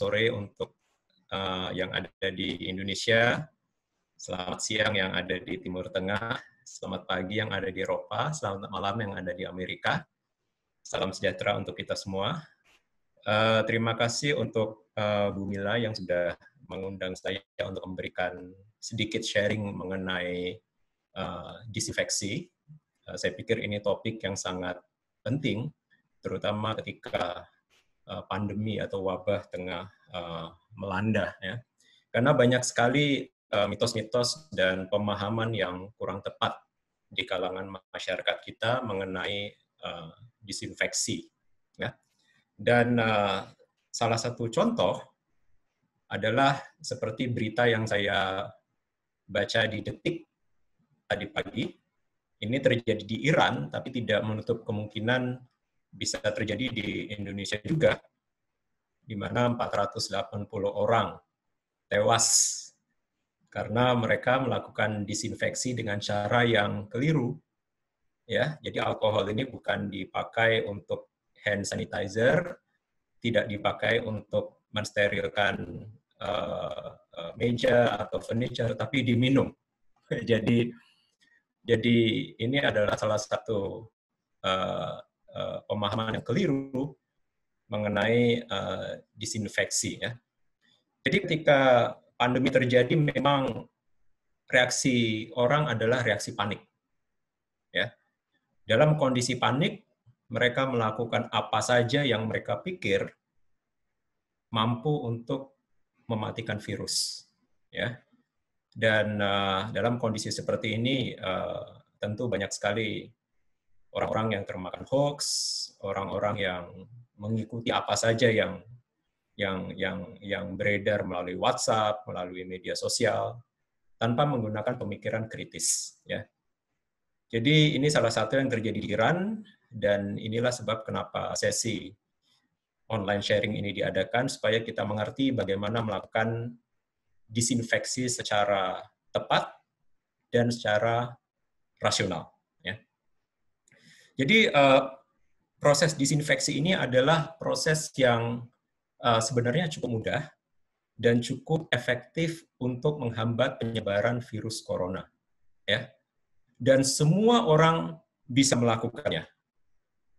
sore untuk yang ada di Indonesia, selamat siang yang ada di Timur Tengah, selamat pagi yang ada di Eropa, selamat malam yang ada di Amerika. Salam sejahtera untuk kita semua. Terima kasih untuk Bu Mila yang sudah mengundang saya untuk memberikan sedikit sharing mengenai disinfeksi. Saya pikir ini topik yang sangat penting, terutama ketika pandemi atau wabah tengah melanda, ya. Karena banyak sekali mitos-mitos dan pemahaman yang kurang tepat di kalangan masyarakat kita mengenai disinfeksi, ya. Dan salah satu contoh adalah seperti berita yang saya baca di Detik tadi pagi. Ini terjadi di Iran, tapi tidak menutup kemungkinan bisa terjadi di Indonesia juga, di mana 480 orang tewas karena mereka melakukan disinfeksi dengan cara yang keliru. Ya, jadi alkohol ini bukan dipakai untuk hand sanitizer, tidak dipakai untuk mensterilkan meja atau furniture, tapi diminum. Jadi ini adalah salah satu pemahaman yang keliru mengenai disinfeksi, ya. Jadi ketika pandemi terjadi, memang reaksi orang adalah reaksi panik, ya. Dalam kondisi panik, mereka melakukan apa saja yang mereka pikir mampu untuk mematikan virus, ya. Dan dalam kondisi seperti ini, tentu banyak sekali orang-orang yang termakan hoax, orang-orang yang mengikuti apa saja yang beredar melalui WhatsApp, melalui media sosial, tanpa menggunakan pemikiran kritis, ya. Jadi ini salah satu yang terjadi di Iran, dan inilah sebab kenapa sesi online sharing ini diadakan, supaya kita mengerti bagaimana melakukan disinfeksi secara tepat dan secara rasional, ya. Jadi proses disinfeksi ini adalah proses yang sebenarnya cukup mudah dan cukup efektif untuk menghambat penyebaran virus corona, ya. Dan semua orang bisa melakukannya.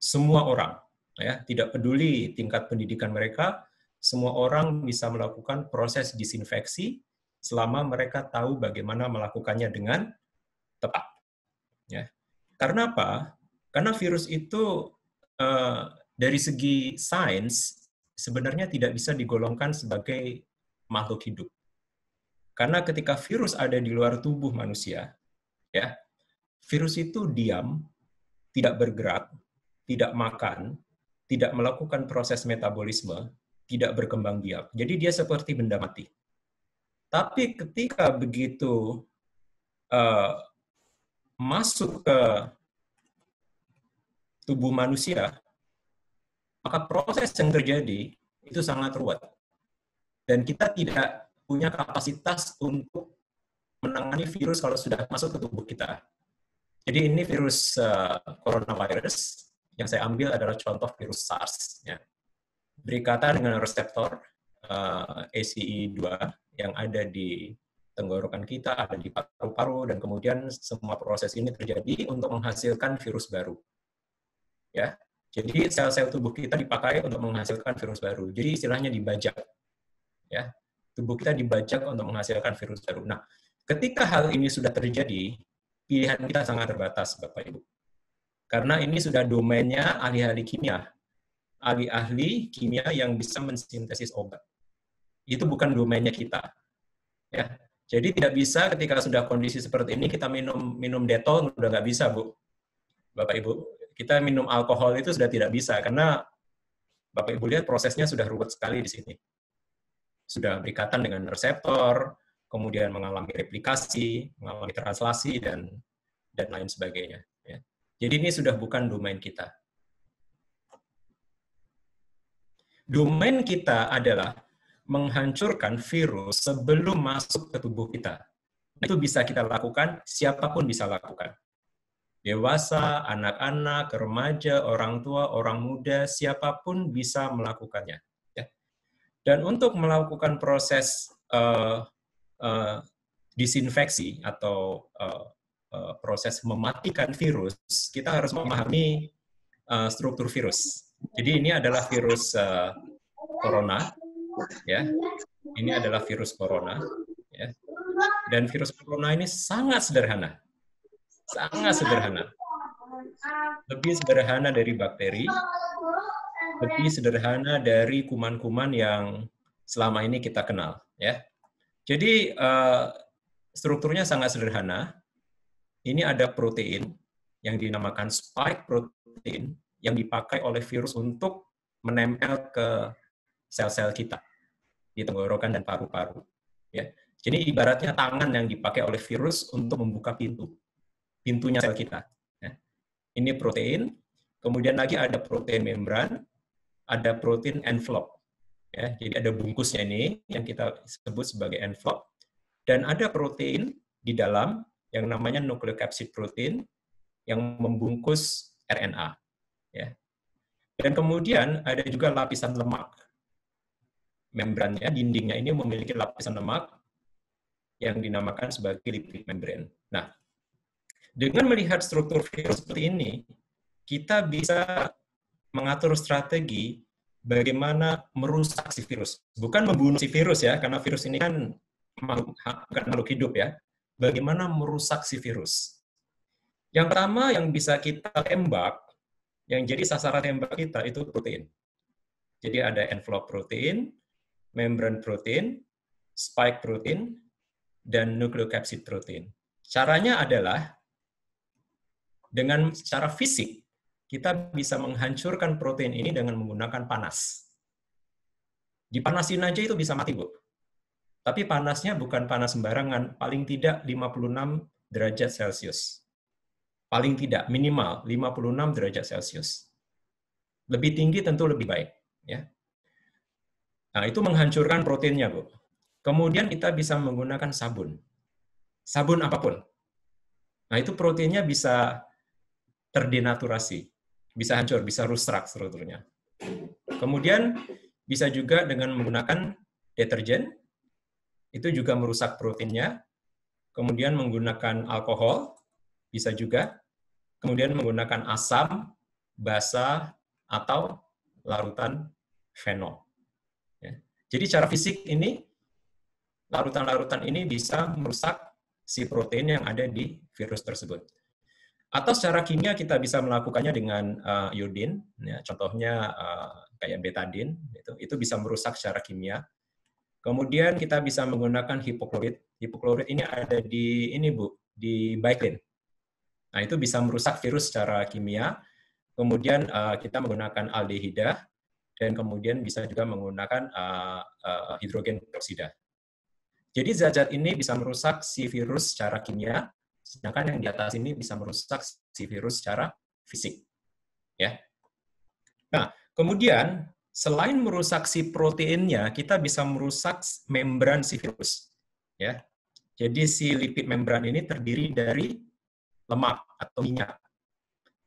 Semua orang, ya, tidak peduli tingkat pendidikan mereka, semua orang bisa melakukan proses disinfeksi selama mereka tahu bagaimana melakukannya dengan tepat, ya. Karena apa? Karena virus itu dari segi sains sebenarnya tidak bisa digolongkan sebagai makhluk hidup. Karena ketika virus ada di luar tubuh manusia, ya, virus itu diam, tidak bergerak, tidak makan, tidak melakukan proses metabolisme, tidak berkembang biak. Jadi dia seperti benda mati. Tapi ketika begitu masuk ke tubuh manusia, maka proses yang terjadi itu sangat ruwet. Dan kita tidak punya kapasitas untuk menangani virus kalau sudah masuk ke tubuh kita. Jadi ini virus coronavirus yang saya ambil adalah contoh virus SARS, ya. Berikatan dengan reseptor ACE2 yang ada di tenggorokan kita, ada di paru-paru, dan kemudian semua proses ini terjadi untuk menghasilkan virus baru, ya. Jadi sel-sel tubuh kita dipakai untuk menghasilkan virus baru. Jadi istilahnya dibajak, ya. Tubuh kita dibajak untuk menghasilkan virus baru. Nah, ketika hal ini sudah terjadi, pilihan kita sangat terbatas, Bapak Ibu. Karena ini sudah domainnya ahli-ahli kimia. Ahli-ahli kimia yang bisa mensintesis obat. Itu bukan domainnya kita, ya. Jadi tidak bisa ketika sudah kondisi seperti ini kita minum Detol, udah nggak bisa, Bu. Bapak Ibu, kita minum alkohol itu sudah tidak bisa, karena Bapak Ibu lihat prosesnya sudah ruwet sekali di sini. Sudah berikatan dengan reseptor, kemudian mengalami replikasi, mengalami translasi, dan lain sebagainya, ya. Jadi ini sudah bukan domain kita. Domain kita adalah menghancurkan virus sebelum masuk ke tubuh kita. Itu bisa kita lakukan, siapapun bisa lakukan. Dewasa, Dan untuk melakukan proses disinfeksi atau proses mematikan virus, kita harus memahami struktur virus. Jadi ini adalah virus corona, ya. Ini adalah virus corona, ya. Dan virus corona ini sangat sederhana, lebih sederhana dari bakteri, lebih sederhana dari kuman-kuman yang selama ini kita kenal, ya. Jadi strukturnya sangat sederhana. Ini ada protein yang dinamakan spike protein yang dipakai oleh virus untuk menempel ke sel-sel kita di tenggorokan dan paru-paru. Ya. Jadi ibaratnya tangan yang dipakai oleh virus untuk membuka pintunya sel kita. Ya. Ini protein, kemudian lagi ada protein membran, ada protein envelope. Ya, jadi ada bungkusnya ini yang kita sebut sebagai envelope, dan ada protein di dalam yang namanya nucleocapsid protein yang membungkus RNA. Ya. Dan kemudian ada juga lapisan lemak. Membrannya, dindingnya ini memiliki lapisan lemak yang dinamakan sebagai lipid membrane. Nah, dengan melihat struktur virus seperti ini, kita bisa mengatur strategi bagaimana merusak si virus. Bukan membunuh si virus ya, karena virus ini kan bukan makhluk hidup ya. Bagaimana merusak si virus. Yang pertama yang bisa kita tembak, yang jadi sasaran tembak kita itu protein. Jadi ada envelope protein, membran protein, spike protein, dan nucleocapsid protein. Caranya adalah dengan secara fisik, kita bisa menghancurkan protein ini dengan menggunakan panas. Dipanasin aja itu bisa mati, Bu. Tapi panasnya bukan panas sembarangan, paling tidak 56 derajat Celcius. Paling tidak, minimal 56 derajat Celcius. Lebih tinggi tentu lebih baik. Ya. Nah, itu menghancurkan proteinnya, Bu. Kemudian kita bisa menggunakan sabun. Sabun apapun. Nah, itu proteinnya bisa terdenaturasi. Bisa hancur, bisa rusak strukturnya. Kemudian bisa juga dengan menggunakan deterjen, itu juga merusak proteinnya. Kemudian menggunakan alkohol, bisa juga. Kemudian menggunakan asam, basa, atau larutan fenol. Ya. Jadi secara fisik ini, larutan-larutan ini bisa merusak si protein yang ada di virus tersebut. Atau secara kimia kita bisa melakukannya dengan iodin, ya, contohnya kayak betadin, itu bisa merusak secara kimia. Kemudian kita bisa menggunakan hipoklorit. Hipoklorit ini ada di ini Bu, di Baiklin. Nah, itu bisa merusak virus secara kimia. Kemudian kita menggunakan aldehida, dan kemudian bisa juga menggunakan hidrogen peroksida. Jadi zat-zat ini bisa merusak si virus secara kimia, sedangkan yang di atas ini bisa merusak si virus secara fisik. Ya. Nah, kemudian selain merusak si proteinnya, kita bisa merusak membran si virus. Ya. Jadi si lipid membran ini terdiri dari lemak atau minyak.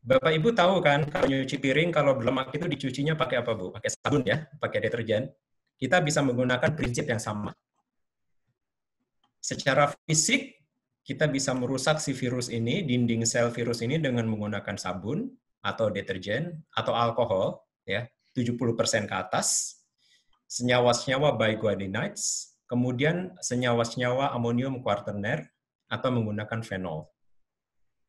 Bapak Ibu tahu kan, kalau nyuci piring, kalau berlemak itu dicucinya pakai apa, Bu? Pakai sabun ya, pakai deterjen. Kita bisa menggunakan prinsip yang sama. Secara fisik, kita bisa merusak si virus ini, dinding sel virus ini dengan menggunakan sabun atau deterjen atau alkohol, ya, 70% ke atas, senyawa-senyawa biguanidines, kemudian senyawa-senyawa amonium kuartener, atau menggunakan fenol.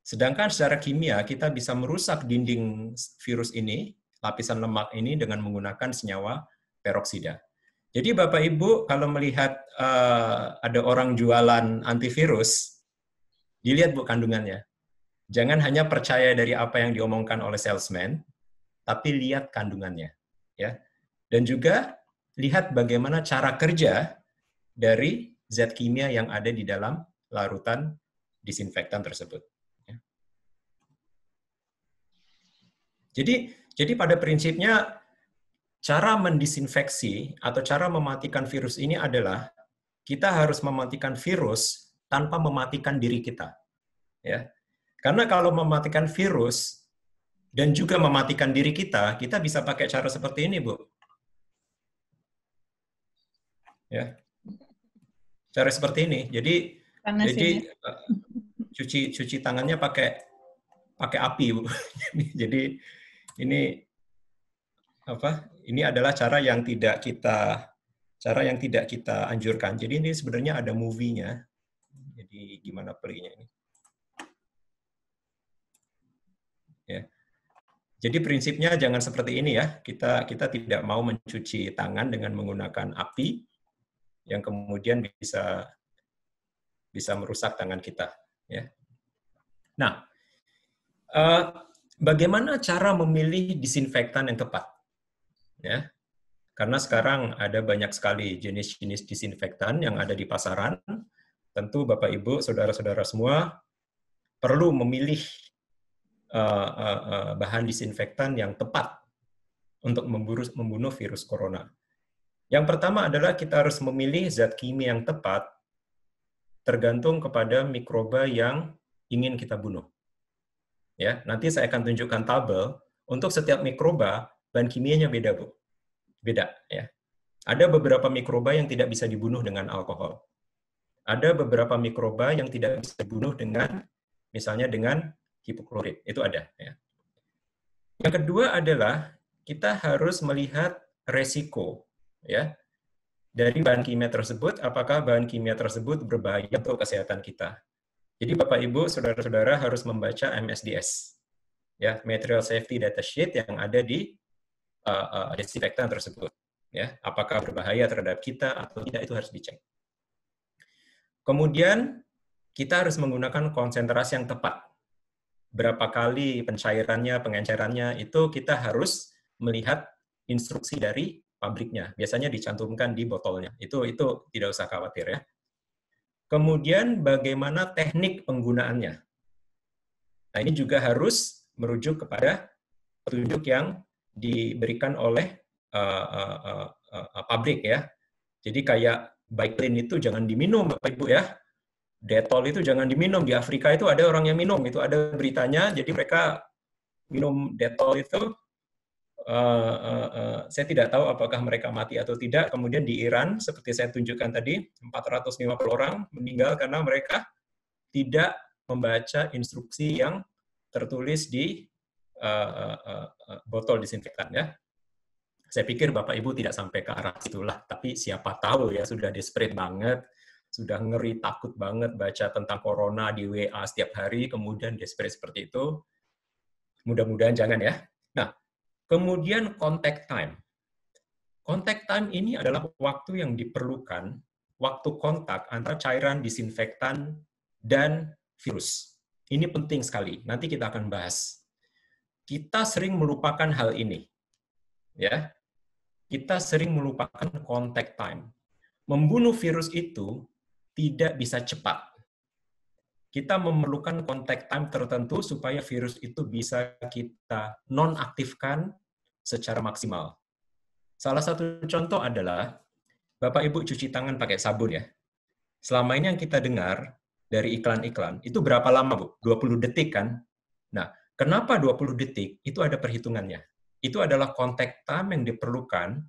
Sedangkan secara kimia, kita bisa merusak dinding virus ini, lapisan lemak ini, dengan menggunakan senyawa peroksida. Jadi Bapak Ibu, kalau melihat ada orang jualan antivirus, dilihat Bu kandungannya. Jangan hanya percaya dari apa yang diomongkan oleh salesman, tapi lihat kandungannya. Ya. Dan juga lihat bagaimana cara kerja dari zat kimia yang ada di dalam larutan disinfektan tersebut. Jadi pada prinsipnya cara mendisinfeksi atau cara mematikan virus ini adalah kita harus mematikan virus tanpa mematikan diri kita. Ya. Karena kalau mematikan virus dan juga mematikan diri kita bisa pakai cara seperti ini, Bu. ya. Cara seperti ini. Jadi Panas ini. cuci tangannya pakai api, Bu. Jadi ini apa? Ini adalah cara yang tidak kita anjurkan. Jadi ini sebenarnya ada movie-nya. Jadi gimana playnya ini? Ya. Jadi prinsipnya jangan seperti ini ya. Kita tidak mau mencuci tangan dengan menggunakan api yang kemudian bisa merusak tangan kita. Ya. Nah, bagaimana cara memilih disinfektan yang tepat? Ya, karena sekarang ada banyak sekali jenis-jenis disinfektan yang ada di pasaran. Tentu Bapak Ibu, saudara-saudara semua perlu memilih bahan disinfektan yang tepat untuk membunuh virus corona. Yang pertama adalah kita harus memilih zat kimia yang tepat tergantung kepada mikroba yang ingin kita bunuh. Ya, nanti saya akan tunjukkan tabel untuk setiap mikroba bahan kimianya beda, Bu. Beda ya. Ada beberapa mikroba yang tidak bisa dibunuh dengan alkohol. Ada beberapa mikroba yang tidak bisa dibunuh dengan misalnya dengan hipoklorit. Itu ada ya. Yang kedua adalah kita harus melihat resiko ya dari bahan kimia tersebut, apakah bahan kimia tersebut berbahaya untuk kesehatan kita. Jadi Bapak Ibu, saudara-saudara harus membaca MSDS, ya, Material Safety Data Sheet yang ada di disinfektan tersebut. Ya, apakah berbahaya terhadap kita atau tidak, itu harus dicek. Kemudian kita harus menggunakan konsentrasi yang tepat. Berapa kali pencairannya, pengencerannya, itu kita harus melihat instruksi dari pabriknya. Biasanya dicantumkan di botolnya. Itu tidak usah khawatir ya. Kemudian bagaimana teknik penggunaannya. Nah, ini juga harus merujuk kepada petunjuk yang diberikan oleh pabrik ya. Jadi kayak Baiklin itu jangan diminum Bapak Ibu ya. Detol itu jangan diminum. Di Afrika itu ada orang yang minum, itu ada beritanya. Jadi mereka minum Detol itu, saya tidak tahu apakah mereka mati atau tidak. Kemudian di Iran, seperti saya tunjukkan tadi, 450 orang meninggal karena mereka tidak membaca instruksi yang tertulis di botol disinfektan ya. Saya pikir Bapak Ibu tidak sampai ke arah situlah, tapi siapa tahu ya, sudah desperate banget, sudah ngeri, takut banget baca tentang corona di WA setiap hari, kemudian desperate seperti itu. Mudah-mudahan jangan ya. Nah, kemudian contact time. Contact time ini adalah waktu yang diperlukan, waktu kontak antara cairan disinfektan dan virus. Ini penting sekali, nanti kita akan bahas. Kita sering melupakan hal ini. Ya, kita sering melupakan contact time. Membunuh virus itu tidak bisa cepat. Kita memerlukan contact time tertentu supaya virus itu bisa kita nonaktifkan secara maksimal. Salah satu contoh adalah Bapak Ibu cuci tangan pakai sabun ya. Selama ini yang kita dengar dari iklan-iklan, itu berapa lama, Bu? 20 detik kan? Nah, kenapa 20 detik? Itu ada perhitungannya. Itu adalah contact time yang diperlukan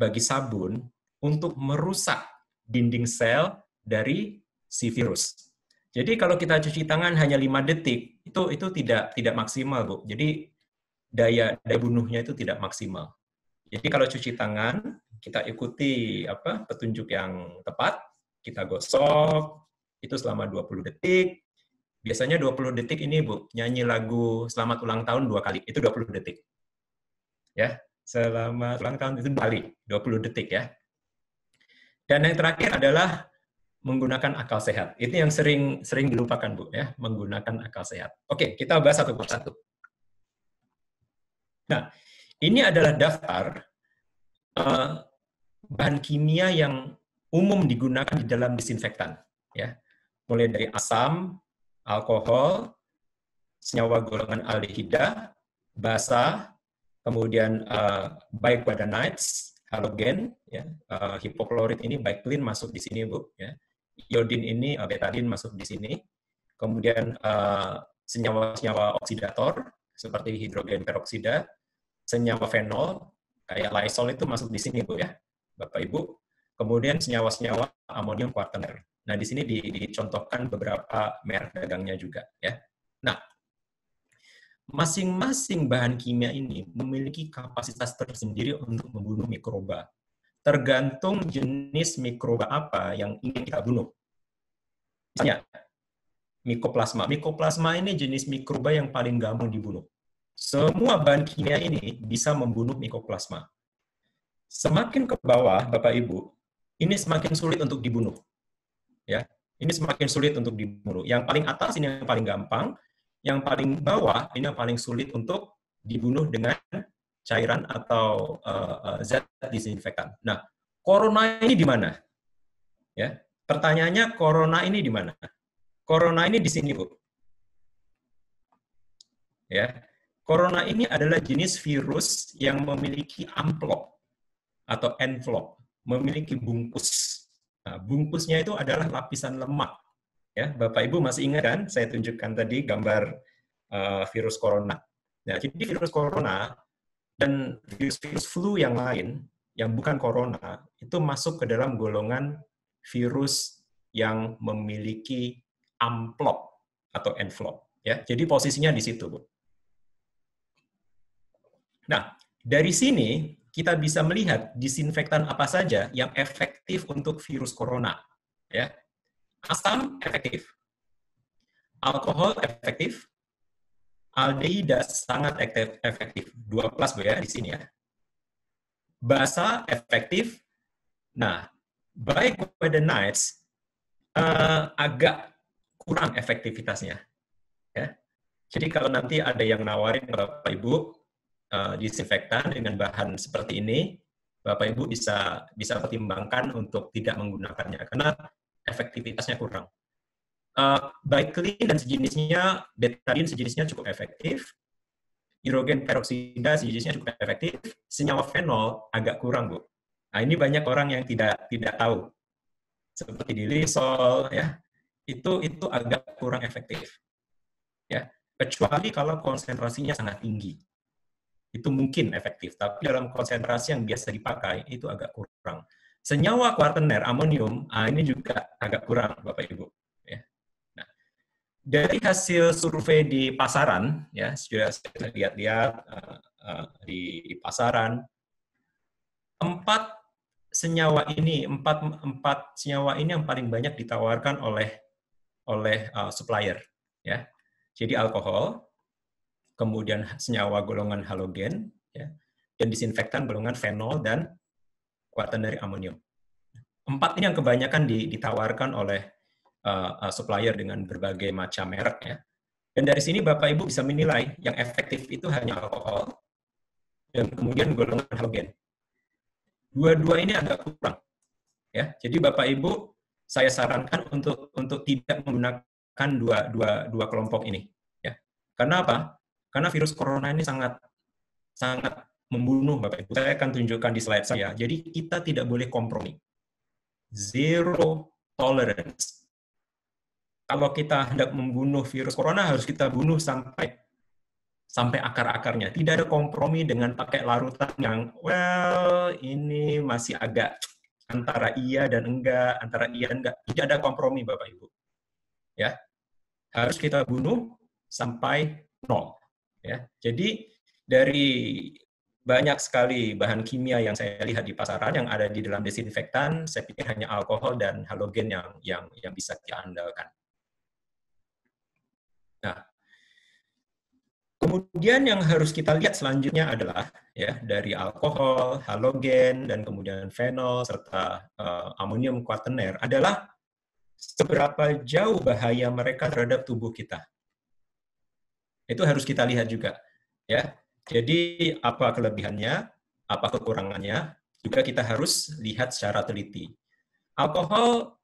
bagi sabun untuk merusak dinding sel dari si virus. Jadi kalau kita cuci tangan hanya 5 detik, itu tidak maksimal, Bu. Jadi daya bunuhnya itu tidak maksimal. Jadi kalau cuci tangan, kita ikuti petunjuk yang tepat, kita gosok, itu selama 20 detik. Biasanya 20 detik ini, Bu, nyanyi lagu Selamat Ulang Tahun 2 kali, itu 20 detik. Ya, selamat ulang tahun itu 2 kali, 20 detik ya. Dan yang terakhir adalah menggunakan akal sehat. Itu yang sering dilupakan, Bu, ya, menggunakan akal sehat. Oke, kita bahas satu persatu. Nah, ini adalah daftar bahan kimia yang umum digunakan di dalam disinfektan, ya. Mulai dari asam, alkohol, senyawa golongan aldehida, basa, kemudian bicarbonate, halogen, ya, hipoklorit ini Baiklin masuk di sini, Bu, ya. Iodin ini betadin masuk di sini. Kemudian senyawa-senyawa oksidator seperti hidrogen peroksida, senyawa fenol kayak Lysol itu masuk di sini, Bu, ya. Bapak Ibu. kemudian senyawa-senyawa amonium kuartener. Nah, di sini dicontohkan beberapa merek dagangnya juga, ya. Nah, masing-masing bahan kimia ini memiliki kapasitas tersendiri untuk membunuh mikroba. Tergantung jenis mikroba apa yang ingin kita bunuh. Misalnya, Mycoplasma. Mycoplasma ini jenis mikroba yang paling gampang dibunuh. Semua bahan kimia ini bisa membunuh Mycoplasma. Semakin ke bawah, Bapak Ibu, ini semakin sulit untuk dibunuh. Ya, ini semakin sulit untuk dibunuh. Yang paling atas ini yang paling gampang, yang paling bawah ini yang paling sulit untuk dibunuh dengan cairan atau zat disinfektan. Nah, corona ini di mana? Ya, pertanyaannya corona ini di mana? Corona ini di sini, Bu. Ya, corona ini adalah jenis virus yang memiliki amplop atau envelope, memiliki bungkus. Nah, bungkusnya itu adalah lapisan lemak. Ya, Bapak Ibu masih ingat kan? Saya tunjukkan tadi gambar virus corona. Nah, jadi virus corona dan virus-virus flu yang lain yang bukan corona itu masuk ke dalam golongan virus yang memiliki amplop atau envelope. Ya, jadi posisinya di situ, Bu. Nah, dari sini kita bisa melihat disinfektan apa saja yang efektif untuk virus corona. Ya, asam efektif, alkohol efektif, aldehida sangat efektif, 2+ Bu ya di sini ya. Basa efektif. Nah, bicarbonate agak kurang efektivitasnya. Ya. Jadi kalau nanti ada yang nawarin Bapak Ibu disinfektan dengan bahan seperti ini, Bapak Ibu bisa pertimbangkan untuk tidak menggunakannya karena efektivitasnya kurang. Bicillin dan sejenisnya, betadine sejenisnya cukup efektif, hidrogen peroksida sejenisnya cukup efektif, senyawa fenol agak kurang, Bu. Nah, ini banyak orang yang tidak tahu. Seperti di Lysol, ya, itu agak kurang efektif. Ya, kecuali kalau konsentrasinya sangat tinggi. Itu mungkin efektif, tapi dalam konsentrasi yang biasa dipakai itu agak kurang. Senyawa kuartener, amonium, ini juga agak kurang, Bapak Ibu. Ya. Nah, dari hasil survei di pasaran, ya sudah saya lihat-lihat di pasaran, empat senyawa ini yang paling banyak ditawarkan oleh supplier. Ya, jadi alkohol, kemudian senyawa golongan halogen, ya, dan disinfektan golongan fenol dan kuartener amonium. Empat ini yang kebanyakan ditawarkan oleh supplier dengan berbagai macam merek. Ya. Dan dari sini Bapak Ibu bisa menilai yang efektif itu hanya alkohol dan kemudian golongan halogen. Dua-dua ini agak kurang. Ya, jadi Bapak Ibu saya sarankan untuk tidak menggunakan dua kelompok ini. Ya. Karena apa? Karena virus corona ini sangat membunuh, Bapak Ibu. Saya akan tunjukkan di slide saya. Jadi kita tidak boleh kompromi. Zero tolerance. Kalau kita hendak membunuh virus corona, harus kita bunuh sampai akar-akarnya. Tidak ada kompromi dengan pakai larutan yang, well, ini masih agak antara iya dan enggak, antara iya dan enggak. Tidak ada kompromi, Bapak Ibu. Ya, harus kita bunuh sampai 0. Ya, jadi dari banyak sekali bahan kimia yang saya lihat di pasaran yang ada di dalam desinfektan, saya pikir hanya alkohol dan halogen yang bisa diandalkan. Nah, kemudian yang harus kita lihat selanjutnya adalah ya dari alkohol, halogen, dan kemudian fenol serta amonium kuartener adalah seberapa jauh bahaya mereka terhadap tubuh kita. Itu harus kita lihat juga, ya. Jadi apa kelebihannya, apa kekurangannya, juga kita harus lihat secara teliti. Alkohol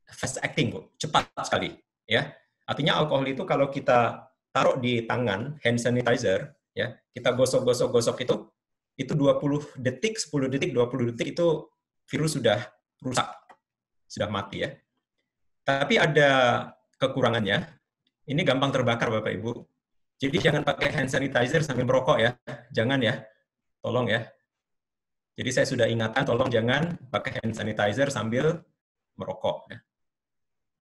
fast acting, Bu, cepat sekali, ya. Artinya alkohol itu kalau kita taruh di tangan hand sanitizer, ya, kita gosok-gosok itu 20 detik, 10 detik, 20 detik itu virus sudah rusak, sudah mati ya. Tapi ada kekurangannya, ini gampang terbakar Bapak Ibu. Jadi jangan pakai hand sanitizer sambil merokok ya, jangan ya, tolong ya. Jadi saya sudah ingatkan, tolong jangan pakai hand sanitizer sambil merokok.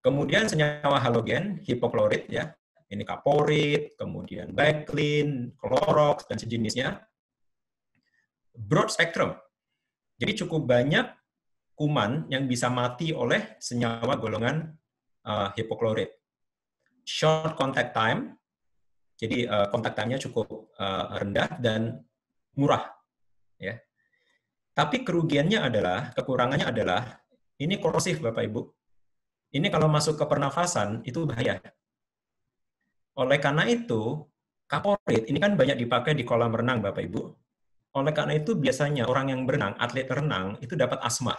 Kemudian senyawa halogen, hipoklorit, ya, ini kaporit, kemudian backlin, Clorox, dan sejenisnya. Broad spectrum. Jadi cukup banyak kuman yang bisa mati oleh senyawa golongan hipoklorit. Short contact time, jadi contact time-nya cukup rendah dan murah. Ya. Tapi kerugiannya adalah, kekurangannya adalah, ini korosif Bapak Ibu. Ini kalau masuk ke pernafasan, itu bahaya. Oleh karena itu, kaporit ini kan banyak dipakai di kolam renang Bapak Ibu. Oleh karena itu biasanya orang yang berenang, atlet renang, itu dapat asma.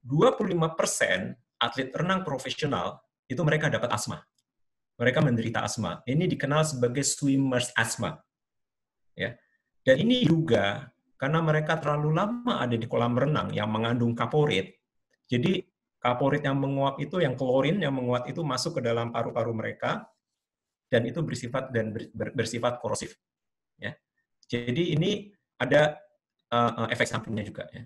25% atlet renang profesional, itu mereka dapat asma. Mereka menderita asma. Ini dikenal sebagai swimmer's asthma. Ya. Dan ini juga karena mereka terlalu lama ada di kolam renang yang mengandung kaporit. Jadi kaporit yang menguap itu, yang klorin yang menguap itu masuk ke dalam paru-paru mereka, dan itu bersifat korosif. Ya. Jadi ini ada efek sampingnya juga. Ya.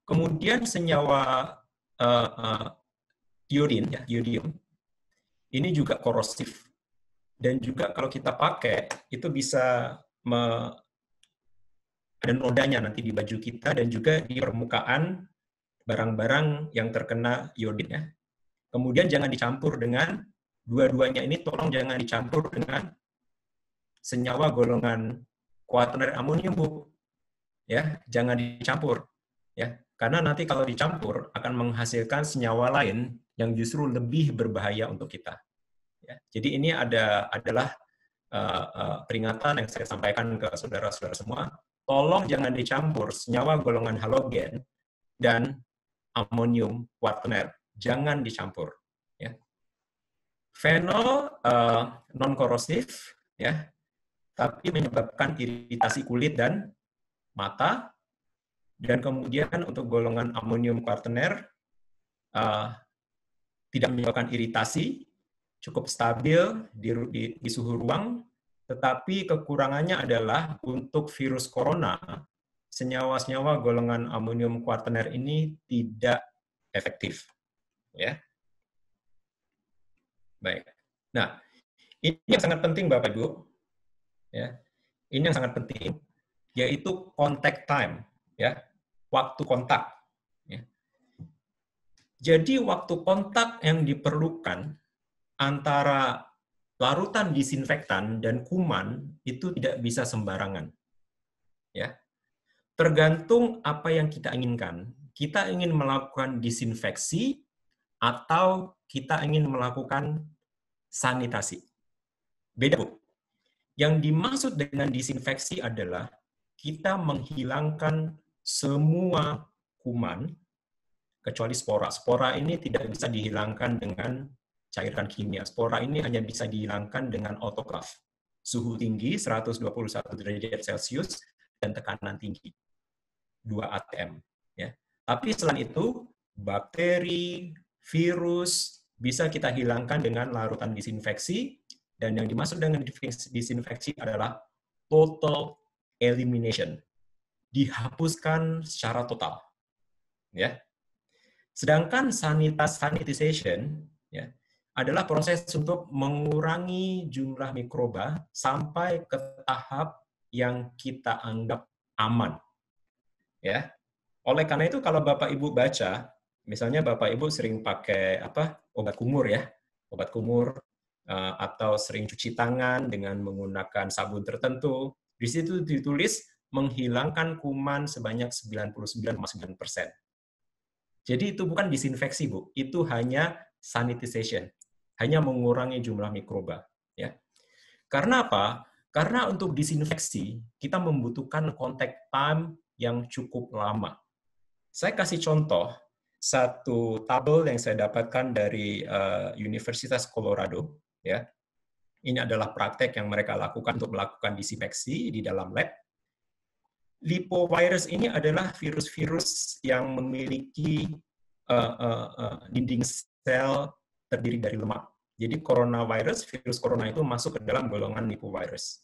Kemudian senyawa iodin, ya, iodium, ini juga korosif. Dan juga kalau kita pakai, itu bisa ada nodanya nanti di baju kita dan juga di permukaan barang-barang yang terkena iodin. Ya. Kemudian jangan dicampur dengan, dua-duanya ini tolong jangan dicampur dengan senyawa golongan kuaterner amonium, Bu. Ya, jangan dicampur. Ya, karena nanti kalau dicampur akan menghasilkan senyawa lain yang justru lebih berbahaya untuk kita. Ya, jadi ini adalah peringatan yang saya sampaikan ke saudara-saudara semua. Tolong jangan dicampur senyawa golongan halogen dan amonium kuaterner. Jangan dicampur. Ya. Fenol non-korosif, ya, tapi menyebabkan iritasi kulit dan mata. Dan kemudian untuk golongan amonium kuaterner tidak menyebabkan iritasi, cukup stabil di suhu ruang, tetapi kekurangannya adalah untuk virus corona, senyawa-senyawa golongan amonium kuaterner ini tidak efektif. Ya. Baik. Nah, ini yang sangat penting Bapak Ibu. Ya. Ini yang sangat penting, yaitu contact time, ya. Waktu kontak. Ya. Jadi waktu kontak yang diperlukan antara larutan disinfektan dan kuman itu tidak bisa sembarangan. Ya. Tergantung apa yang kita inginkan. Kita ingin melakukan disinfeksi atau kita ingin melakukan sanitasi. Beda, Bu. Yang dimaksud dengan disinfeksi adalah kita menghilangkan semua kuman kecuali spora. Spora ini tidak bisa dihilangkan dengan cairan kimia. Spora ini hanya bisa dihilangkan dengan autoklav. Suhu tinggi 121 derajat Celcius dan tekanan tinggi 2 atm. Ya. Tapi selain itu, bakteri, virus bisa kita hilangkan dengan larutan disinfeksi, dan yang dimaksud dengan disinfeksi adalah total elimination. Dihapuskan secara total. Ya. Sedangkan sanitization, ya, adalah proses untuk mengurangi jumlah mikroba sampai ke tahap yang kita anggap aman. Ya. Oleh karena itu kalau Bapak Ibu baca, misalnya Bapak Ibu sering pakai obat kumur, ya, obat kumur, atau sering cuci tangan dengan menggunakan sabun tertentu, di situ ditulis menghilangkan kuman sebanyak 99,9%. Jadi itu bukan disinfeksi, Bu. Itu hanya sanitization. Hanya mengurangi jumlah mikroba. Ya. Karena apa? Karena untuk disinfeksi, kita membutuhkan contact time yang cukup lama. Saya kasih contoh, satu tabel yang saya dapatkan dari Universitas Colorado. Ya. Ini adalah praktek yang mereka lakukan untuk melakukan disinfeksi di dalam lab. Lipovirus ini adalah virus-virus yang memiliki dinding sel terdiri dari lemak. Jadi coronavirus, virus corona itu masuk ke dalam golongan lipovirus.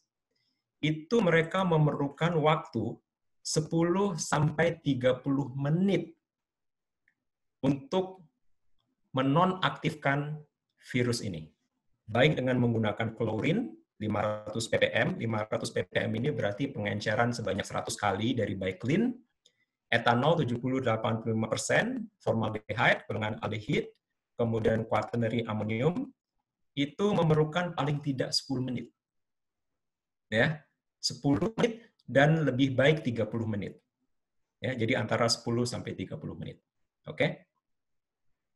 Itu mereka memerlukan waktu 10 sampai 30 menit untuk menonaktifkan virus ini. Baik dengan menggunakan klorin 500 ppm, 500 ppm ini berarti pengenceran sebanyak 100 kali dari baiklin, etanol 70-85%, formaldehyde, golongan aldehid, kemudian quaternary amonium, itu memerlukan paling tidak 10 menit. Ya, 10 menit dan lebih baik 30 menit. Ya, jadi antara 10 sampai 30 menit. Oke?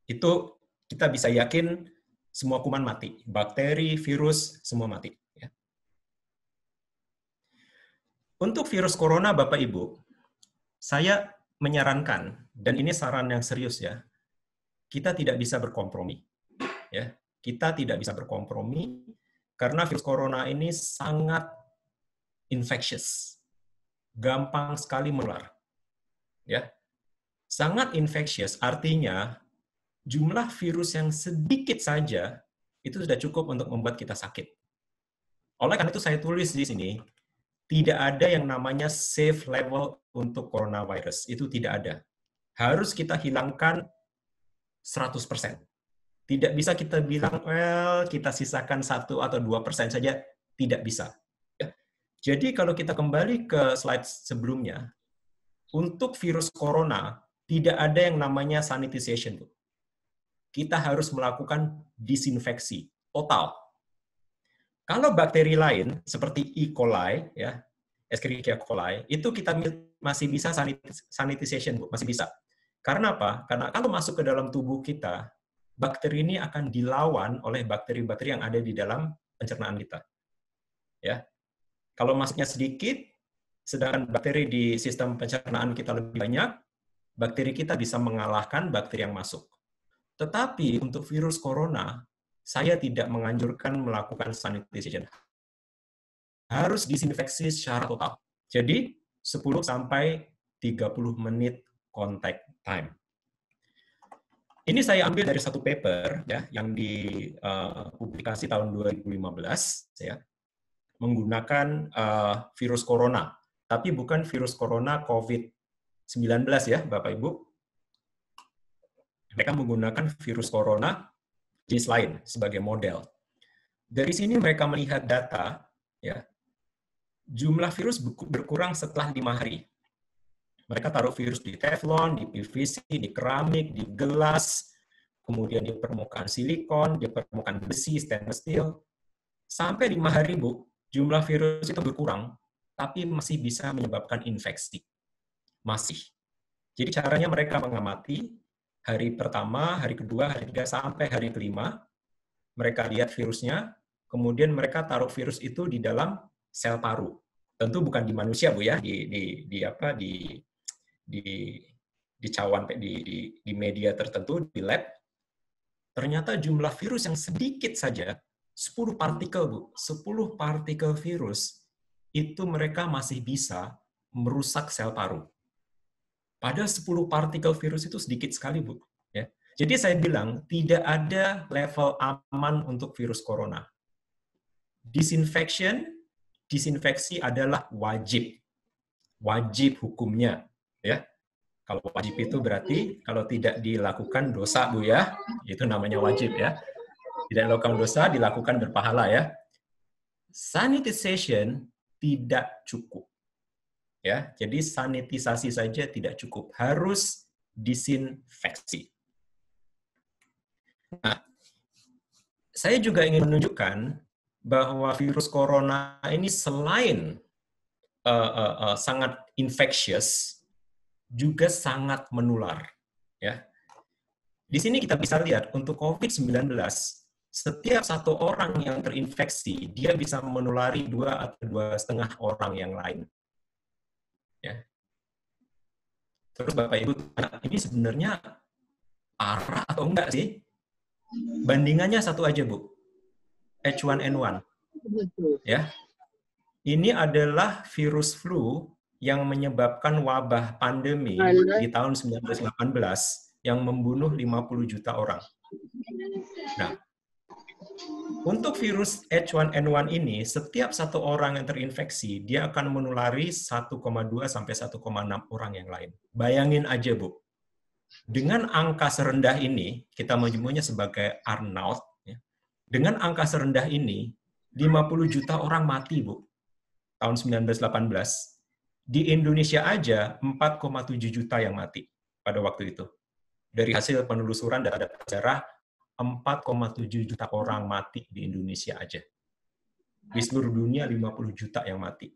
Itu kita bisa yakin semua kuman mati. Bakteri, virus, semua mati. Ya. Untuk virus corona, Bapak Ibu, saya menyarankan, dan ini saran yang serius ya, kita tidak bisa berkompromi. Ya, kita tidak bisa berkompromi karena virus corona ini sangat infectious, gampang sekali menular. Ya, sangat infectious artinya jumlah virus yang sedikit saja itu sudah cukup untuk membuat kita sakit. Oleh karena itu saya tulis di sini, tidak ada yang namanya safe level untuk coronavirus. Itu tidak ada. Harus kita hilangkan 100%. Tidak bisa kita bilang, well, kita sisakan 1 atau 2% saja. Tidak bisa. Jadi kalau kita kembali ke slide sebelumnya, untuk virus corona, tidak ada yang namanya sanitization. Kita harus melakukan disinfeksi total. Kalau bakteri lain seperti E. coli, ya, Escherichia coli, itu kita masih bisa sanitization, Bu, masih bisa. Karena apa? Karena kalau masuk ke dalam tubuh kita, bakteri ini akan dilawan oleh bakteri-bakteri yang ada di dalam pencernaan kita. Ya, kalau masuknya sedikit, sedangkan bakteri di sistem pencernaan kita lebih banyak, bakteri kita bisa mengalahkan bakteri yang masuk. Tetapi untuk virus corona, saya tidak menganjurkan melakukan sanitization. Harus disinfeksi secara total. Jadi 10 sampai 30 menit contact time. Ini saya ambil dari satu paper ya yang dipublikasi tahun 2015 ya, menggunakan virus corona, tapi bukan virus corona COVID-19 ya, Bapak Ibu. Mereka menggunakan virus corona jenis lain sebagai model. Dari sini mereka melihat data ya, jumlah virus berkurang setelah 5 hari. Mereka taruh virus di teflon, di PVC, di keramik, di gelas, kemudian di permukaan silikon, di permukaan besi, stainless steel. Sampai 5 hari, Bu, jumlah virus itu berkurang, tapi masih bisa menyebabkan infeksi. Masih. Jadi caranya mereka mengamati hari pertama, hari kedua, hari ketiga, sampai hari kelima. Mereka lihat virusnya, kemudian mereka taruh virus itu di dalam sel paru. Tentu bukan di manusia, Bu ya, di cawan di media tertentu di lab. Ternyata jumlah virus yang sedikit saja 10 partikel, Bu. 10 partikel virus itu mereka masih bisa merusak sel paru. Padahal 10 partikel virus itu sedikit sekali, Bu. Ya. Jadi saya bilang tidak ada level aman untuk virus corona. Disinfeksi adalah wajib. Wajib hukumnya, ya. Kalau wajib itu berarti kalau tidak dilakukan dosa, Bu ya. Itu namanya wajib ya. Tidak dilakukan dosa, dilakukan berpahala ya. Sanitization tidak cukup. Ya, jadi sanitisasi saja tidak cukup, harus disinfeksi. Nah, saya juga ingin menunjukkan bahwa virus corona ini selain sangat infectious, juga sangat menular. Ya, di sini kita bisa lihat untuk COVID-19, setiap satu orang yang terinfeksi, dia bisa menulari 2 atau 2,5 orang yang lain. Ya. Terus Bapak Ibu, ini sebenarnya parah atau enggak sih? Bandingannya satu aja, Bu. H1N1. Ya. Ini adalah virus flu yang menyebabkan wabah pandemi di tahun 1918 yang membunuh 50 juta orang. Nah, Untuk virus H1N1 ini, setiap satu orang yang terinfeksi, dia akan menulari 1,2 sampai 1,6 orang yang lain. Bayangin aja, Bu. Dengan angka serendah ini, kita menyebutnya sebagai R0, ya. Dengan angka serendah ini, 50 juta orang mati, Bu. Tahun 1918. Di Indonesia aja 4,7 juta yang mati pada waktu itu. Dari hasil penelusuran data sejarah, 4,7 juta orang mati di Indonesia aja. Di seluruh dunia 50 juta yang mati.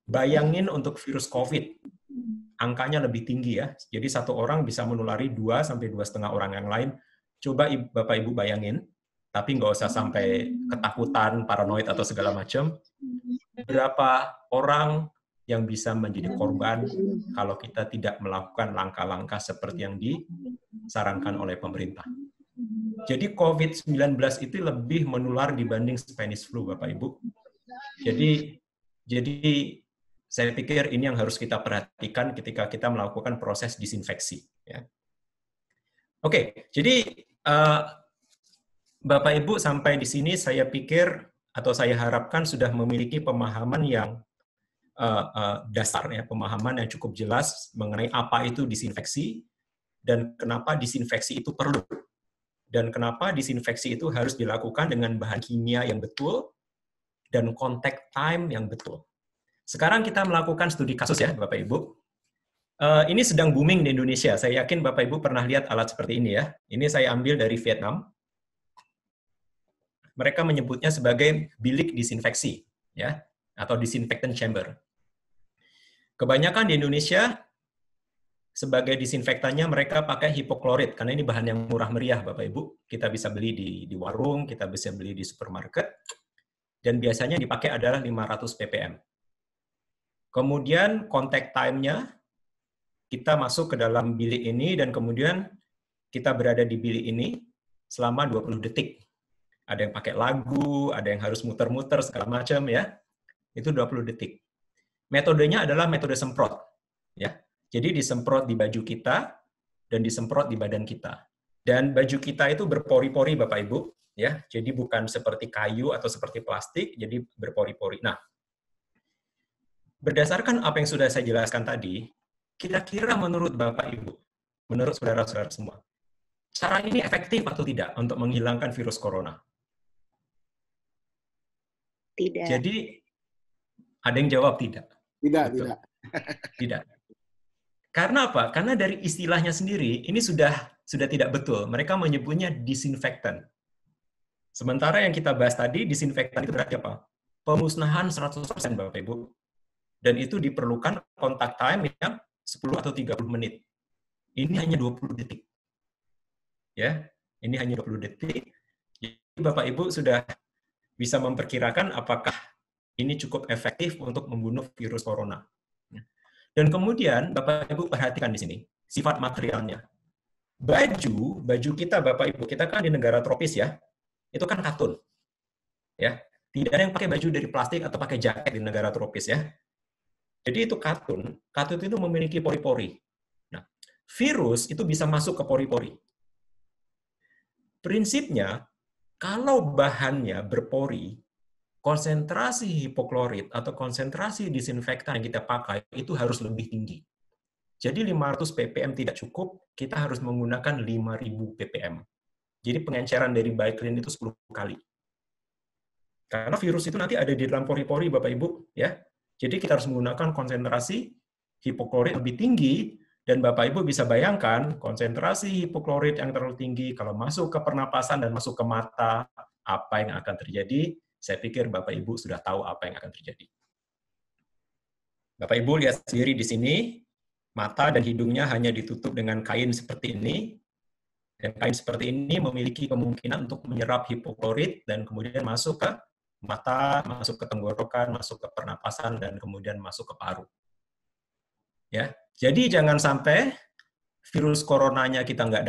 Bayangin untuk virus COVID, angkanya lebih tinggi ya. Jadi satu orang bisa menulari 2 sampai 2,5 orang yang lain. Coba Bapak Ibu bayangin, tapi nggak usah sampai ketakutan, paranoid atau segala macam. Berapa orang yang bisa menjadi korban kalau kita tidak melakukan langkah-langkah seperti yang disarankan oleh pemerintah. Jadi COVID-19 itu lebih menular dibanding Spanish flu, Bapak Ibu. Jadi saya pikir ini yang harus kita perhatikan ketika kita melakukan proses disinfeksi. Ya. Oke, jadi Bapak Ibu sampai di sini saya pikir atau saya harapkan sudah memiliki pemahaman yang dasar, ya, pemahaman yang cukup jelas mengenai apa itu disinfeksi dan kenapa disinfeksi itu perlu. Dan kenapa disinfeksi itu harus dilakukan dengan bahan kimia yang betul dan contact time yang betul. Sekarang kita melakukan studi kasus ya, Bapak Ibu. Ini sedang booming di Indonesia. Saya yakin Bapak Ibu pernah lihat alat seperti ini ya. Ini saya ambil dari Vietnam. Mereka menyebutnya sebagai bilik disinfeksi, ya, atau disinfectant chamber. Kebanyakan di Indonesia sebagai disinfektannya mereka pakai hipoklorit, karena ini bahan yang murah meriah, Bapak Ibu. Kita bisa beli di warung, kita bisa beli di supermarket, dan biasanya dipakai adalah 500 ppm. Kemudian contact time-nya, kita masuk ke dalam bilik ini, dan kemudian kita berada di bilik ini selama 20 detik. Ada yang pakai lagu, ada yang harus muter-muter, segala macam, ya. Itu 20 detik. Metodenya adalah metode semprot, ya. Jadi disemprot di baju kita dan disemprot di badan kita. Dan baju kita itu berpori-pori, Bapak Ibu, ya. Jadi bukan seperti kayu atau seperti plastik, jadi berpori-pori. Nah, berdasarkan apa yang sudah saya jelaskan tadi, kira-kira menurut Bapak Ibu, menurut saudara-saudara semua, cara ini efektif atau tidak untuk menghilangkan virus corona? Tidak. Jadi ada yang jawab tidak. Tidak. Tidak. Karena apa? Karena dari istilahnya sendiri, ini sudah tidak betul. Mereka menyebutnya disinfektan. Sementara yang kita bahas tadi, disinfektan itu berarti apa? Pemusnahan 100%, Bapak Ibu. Dan itu diperlukan contact time yang 10 atau 30 menit. Ini hanya 20 detik. Ya, ini hanya 20 detik. Jadi Bapak Ibu sudah bisa memperkirakan apakah ini cukup efektif untuk membunuh virus corona. Dan kemudian Bapak Ibu perhatikan di sini sifat materialnya. Baju kita Bapak Ibu, kita kan di negara tropis ya, itu kan katun. Ya, tidak ada yang pakai baju dari plastik atau pakai jaket di negara tropis ya. Jadi itu katun itu memiliki pori-pori. Nah, virus itu bisa masuk ke pori-pori. Prinsipnya, kalau bahannya berpori, konsentrasi hipoklorit atau konsentrasi disinfektan yang kita pakai itu harus lebih tinggi. Jadi 500 ppm tidak cukup, kita harus menggunakan 5.000 ppm. Jadi pengenceran dari BioClean itu 10 kali. Karena virus itu nanti ada di dalam pori-pori, Bapak Ibu, ya. Jadi kita harus menggunakan konsentrasi hipoklorit lebih tinggi, dan Bapak Ibu bisa bayangkan konsentrasi hipoklorit yang terlalu tinggi kalau masuk ke pernapasan dan masuk ke mata, apa yang akan terjadi? Saya pikir Bapak Ibu sudah tahu apa yang akan terjadi. Bapak Ibu lihat sendiri di sini, mata dan hidungnya hanya ditutup dengan kain seperti ini. Dan kain seperti ini memiliki kemungkinan untuk menyerap hipoklorit dan kemudian masuk ke mata, masuk ke tenggorokan, masuk ke pernapasan, dan kemudian masuk ke paru. Ya, jadi jangan sampai virus coronanya kita nggak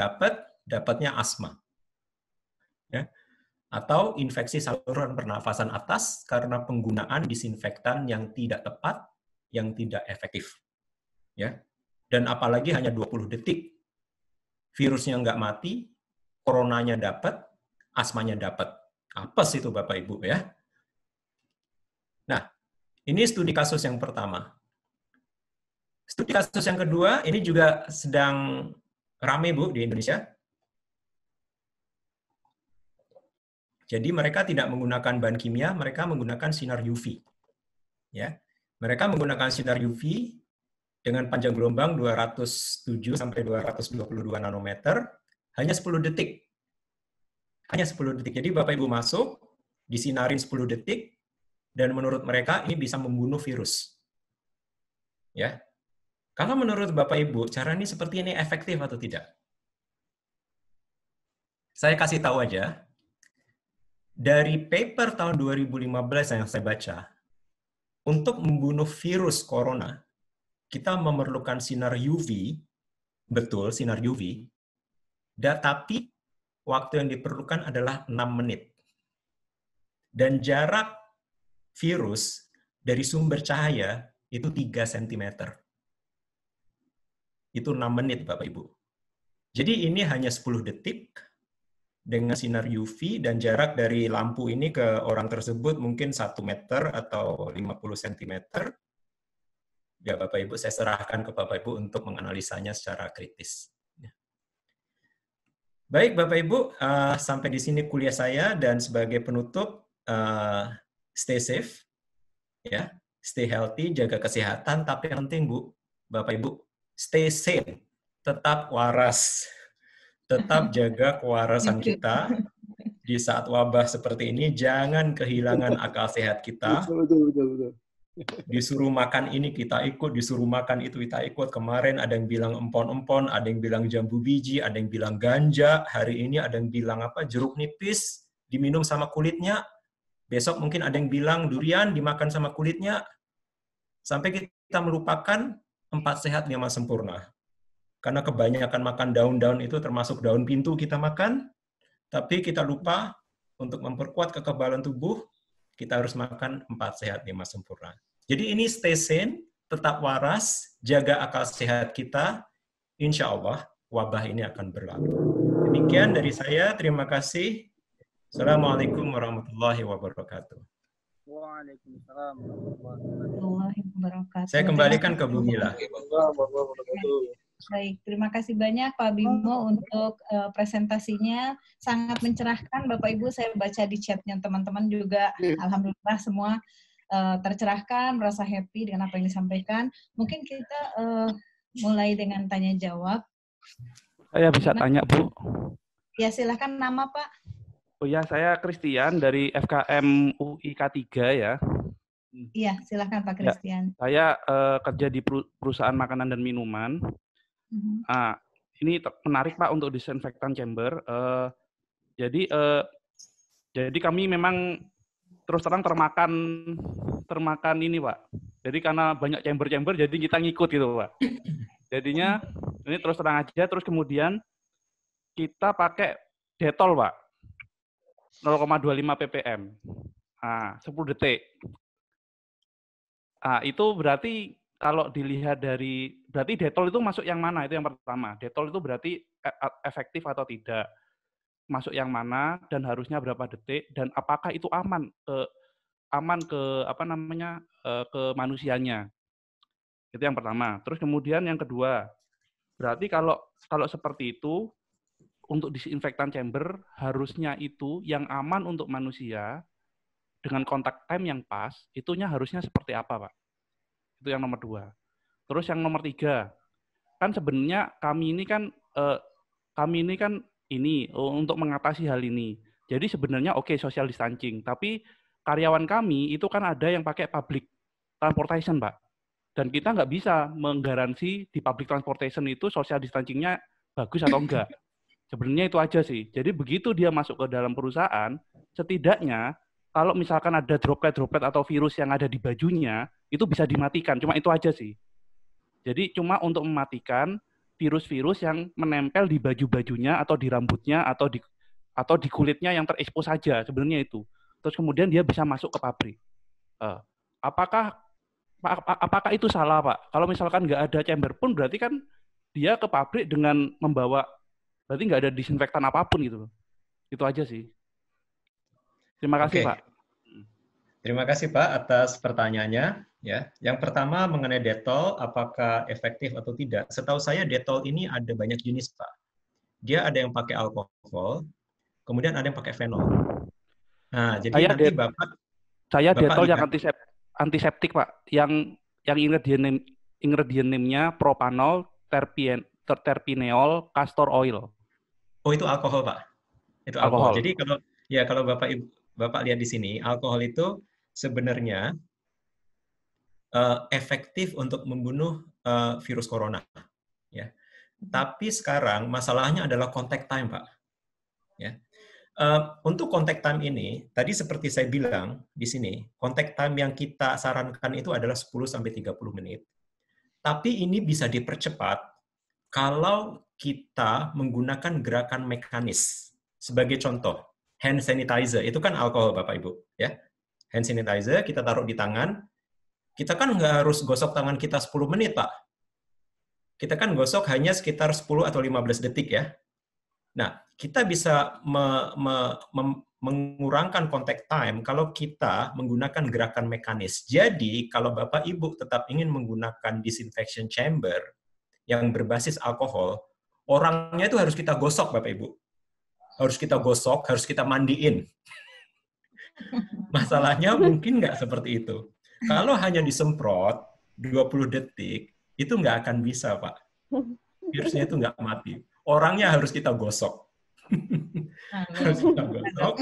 dapatnya asma. Ya. Atau infeksi saluran pernafasan atas karena penggunaan disinfektan yang tidak tepat, yang tidak efektif. Ya. Dan apalagi hanya 20 detik. Virusnya nggak mati, coronanya dapat, asmanya dapat. Apes itu Bapak Ibu ya. Nah, ini studi kasus yang pertama. Studi kasus yang kedua, ini juga sedang ramai Bu di Indonesia. Jadi mereka tidak menggunakan bahan kimia, mereka menggunakan sinar UV. Ya. Mereka menggunakan sinar UV dengan panjang gelombang 207 sampai 222 nanometer, hanya 10 detik. Hanya 10 detik. Jadi Bapak Ibu masuk, disinarin 10 detik, dan menurut mereka ini bisa membunuh virus. Ya. Kalau menurut Bapak Ibu, cara ini seperti ini efektif atau tidak? Saya kasih tahu aja, dari paper tahun 2015 yang saya baca, untuk membunuh virus corona, kita memerlukan sinar UV, betul sinar UV, tapi waktu yang diperlukan adalah 6 menit. Dan jarak virus dari sumber cahaya itu 3 cm. Itu 6 menit, Bapak Ibu. Jadi ini hanya 10 detik dengan sinar UV dan jarak dari lampu ini ke orang tersebut mungkin 1 meter atau 50 cm. Ya, Bapak Ibu, saya serahkan ke Bapak Ibu untuk menganalisanya secara kritis. Baik, Bapak Ibu, sampai di sini kuliah saya, dan sebagai penutup, stay safe, ya, stay healthy, jaga kesehatan, tapi yang penting Bu, Bapak Ibu, stay sane, tetap waras, tetap jaga kewarasan kita di saat wabah seperti ini. Jangan kehilangan akal sehat kita. Betul. Disuruh makan ini kita ikut, disuruh makan itu kita ikut. Kemarin ada yang bilang empon-empon, ada yang bilang jambu biji, ada yang bilang ganja. Hari ini ada yang bilang apa, jeruk nipis diminum sama kulitnya. Besok mungkin ada yang bilang durian dimakan sama kulitnya. Sampai kita melupakan 4 sehat 5 sempurna. Karena kebanyakan makan daun-daun itu termasuk daun pintu kita makan, tapi kita lupa untuk memperkuat kekebalan tubuh, kita harus makan 4 sehat 5 sempurna. Jadi ini stay sane, tetap waras, jaga akal sehat kita, insya Allah wabah ini akan berlalu. Demikian dari saya, terima kasih. Assalamualaikum warahmatullahi wabarakatuh. Waalaikumsalam warahmatullahi wabarakatuh. Saya kembalikan ke Bu Mila. Baik, terima kasih banyak Pak Bimo untuk presentasinya. Sangat mencerahkan Bapak Ibu, saya baca di chatnya teman-teman juga. Alhamdulillah semua tercerahkan, merasa happy dengan apa yang disampaikan. Mungkin kita mulai dengan tanya jawab. Saya bisa tanya, Bu? Ya, silakan, nama Pak. Oh ya, saya Christian dari FKM UI K3 ya. Iya, silakan Pak Christian. Ya, saya kerja di perusahaan makanan dan minuman. Ini menarik Pak untuk disinfektan chamber. Jadi kami memang terus terang termakan ini Pak. Jadi karena banyak chamber-chamber, jadi kita ngikut gitu Pak. Jadinya ini terus terang aja. Terus kemudian kita pakai Detol Pak, 0,25 ppm, 10 detik. Itu berarti kalau dilihat dari, berarti Detol itu masuk yang mana? Itu yang pertama. Detol itu berarti efektif atau tidak? Masuk yang mana dan harusnya berapa detik? Dan apakah itu aman ke ke manusianya? Itu yang pertama. Terus kemudian yang kedua, berarti kalau seperti itu untuk disinfektan chamber harusnya itu yang aman untuk manusia dengan kontak time yang pas, itunya harusnya seperti apa, Pak? Itu yang nomor 2. Terus yang nomor 3, kan sebenarnya kami ini kan untuk mengatasi hal ini. Jadi sebenarnya oke, social distancing, tapi karyawan kami itu kan ada yang pakai public transportation, Pak. Dan kita nggak bisa menggaransi di public transportation itu social distancing-nya bagus atau enggak. Sebenarnya itu aja sih. Jadi begitu dia masuk ke dalam perusahaan, setidaknya kalau misalkan ada droplet-droplet atau virus yang ada di bajunya, itu bisa dimatikan. Cuma itu aja sih. Jadi cuma untuk mematikan virus-virus yang menempel di baju-bajunya atau di rambutnya atau di kulitnya yang terekspos saja. Sebenarnya itu. Terus kemudian dia bisa masuk ke pabrik. Apakah itu salah, Pak? Kalau misalkan nggak ada chamber pun berarti kan dia ke pabrik dengan membawa, berarti nggak ada disinfektan apapun gitu loh. Itu aja sih. Terima kasih, Oke. Pak. Terima kasih Pak atas pertanyaannya. Ya, yang pertama mengenai Dettol, apakah efektif atau tidak? Setahu saya Dettol ini ada banyak jenis Pak. Dia ada yang pakai alkohol, kemudian ada yang pakai fenol. Nah, jadi Saya nanti saya Bapak Dettol yang lihat. antiseptik, Pak. Yang ingredient name-nya propanol, terpineol, castor oil. Oh, itu alkohol Pak. Itu alkohol. Alkohol. Jadi kalau Bapak lihat di sini, alkohol itu sebenarnya efektif untuk membunuh virus corona. Ya. Tapi sekarang masalahnya adalah contact time, Pak. Ya. Untuk contact time ini, tadi seperti saya bilang di sini, contact time yang kita sarankan itu adalah 10-30 menit. Tapi ini bisa dipercepat kalau kita menggunakan gerakan mekanis. Sebagai contoh, hand sanitizer, itu kan alkohol Bapak Ibu. Ya. Hand sanitizer kita taruh di tangan, kita kan nggak harus gosok tangan kita 10 menit, Pak. Kita kan gosok hanya sekitar 10 atau 15 detik ya. Nah, kita bisa mengurangkan contact time kalau kita menggunakan gerakan mekanis. Jadi, kalau Bapak Ibu tetap ingin menggunakan disinfection chamber yang berbasis alkohol, orangnya itu harus kita gosok, Bapak Ibu. Harus kita gosok, harus kita mandiin. Masalahnya mungkin nggak seperti itu. Kalau hanya disemprot 20 detik, itu nggak akan bisa, Pak. Virusnya itu nggak mati. Orangnya harus kita gosok. Harus kita gosok,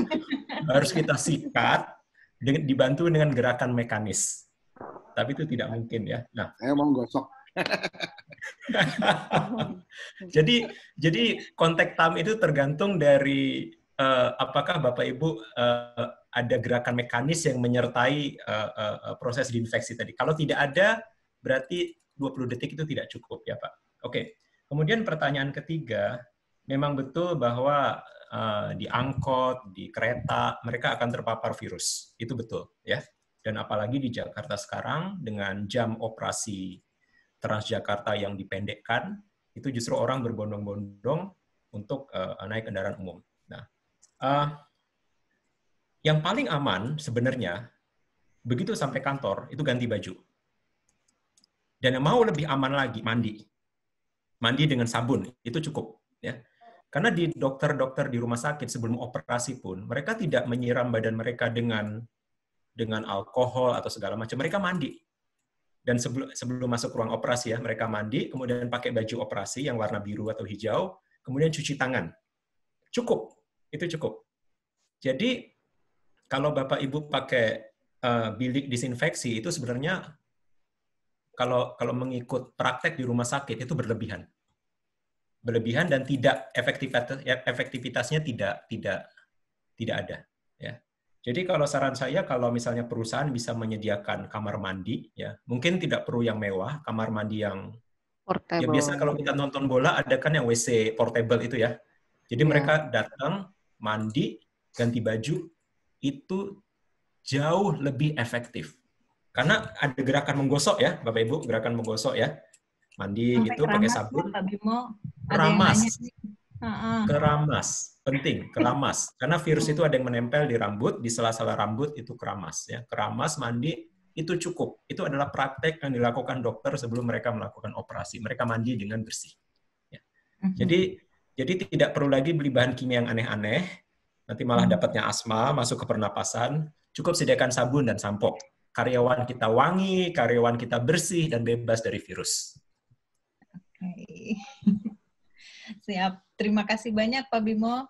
harus kita sikat, dibantu dengan gerakan mekanis. Tapi itu tidak mungkin ya. Nah, Saya mau gosok. jadi contact time itu tergantung dari apakah Bapak Ibu ada gerakan mekanis yang menyertai proses disinfeksi tadi. Kalau tidak ada, berarti 20 detik itu tidak cukup ya Pak. Oke. Kemudian pertanyaan ketiga, memang betul bahwa di angkot, di kereta, mereka akan terpapar virus. Itu betul ya. Dan apalagi di Jakarta sekarang dengan jam operasi Transjakarta yang dipendekkan, itu justru orang berbondong-bondong untuk naik kendaraan umum. Nah, yang paling aman sebenarnya, begitu sampai kantor, itu ganti baju. Dan yang mau lebih aman lagi, mandi. Mandi dengan sabun, itu cukup. Ya. Karena di dokter-dokter di rumah sakit sebelum operasi pun, mereka tidak menyiram badan mereka dengan alkohol atau segala macam. Mereka mandi. Dan sebelum masuk ruang operasi ya, mereka mandi, kemudian pakai baju operasi yang warna biru atau hijau, kemudian cuci tangan. Cukup, itu cukup. Jadi kalau Bapak Ibu pakai bilik disinfeksi itu sebenarnya kalau mengikut praktek di rumah sakit itu berlebihan. Berlebihan dan tidak efektivitasnya tidak ada ya. Jadi kalau saran saya, kalau misalnya perusahaan bisa menyediakan kamar mandi, ya mungkin tidak perlu yang mewah, kamar mandi yang portable. Ya biasa kalau kita nonton bola ada kan yang WC portable itu ya. Jadi mereka datang, mandi, ganti baju, itu jauh lebih efektif. Karena ada gerakan menggosok ya, Bapak Ibu, gerakan menggosok ya. Mandi sampai gitu pakai sabun. Pak Bimo, keramas. Penting, keramas. Karena virus itu ada yang menempel di rambut, di sela-sela rambut itu keramas. Ya. Keramas, mandi, itu cukup. Itu adalah praktek yang dilakukan dokter sebelum mereka melakukan operasi. Mereka mandi dengan bersih. Ya. Jadi tidak perlu lagi beli bahan kimia yang aneh-aneh, nanti malah dapatnya asma, masuk ke pernapasan. Cukup sediakan sabun dan sampo. Karyawan kita wangi, karyawan kita bersih, dan bebas dari virus. Oke. Siap. Terima kasih banyak Pak Bimo.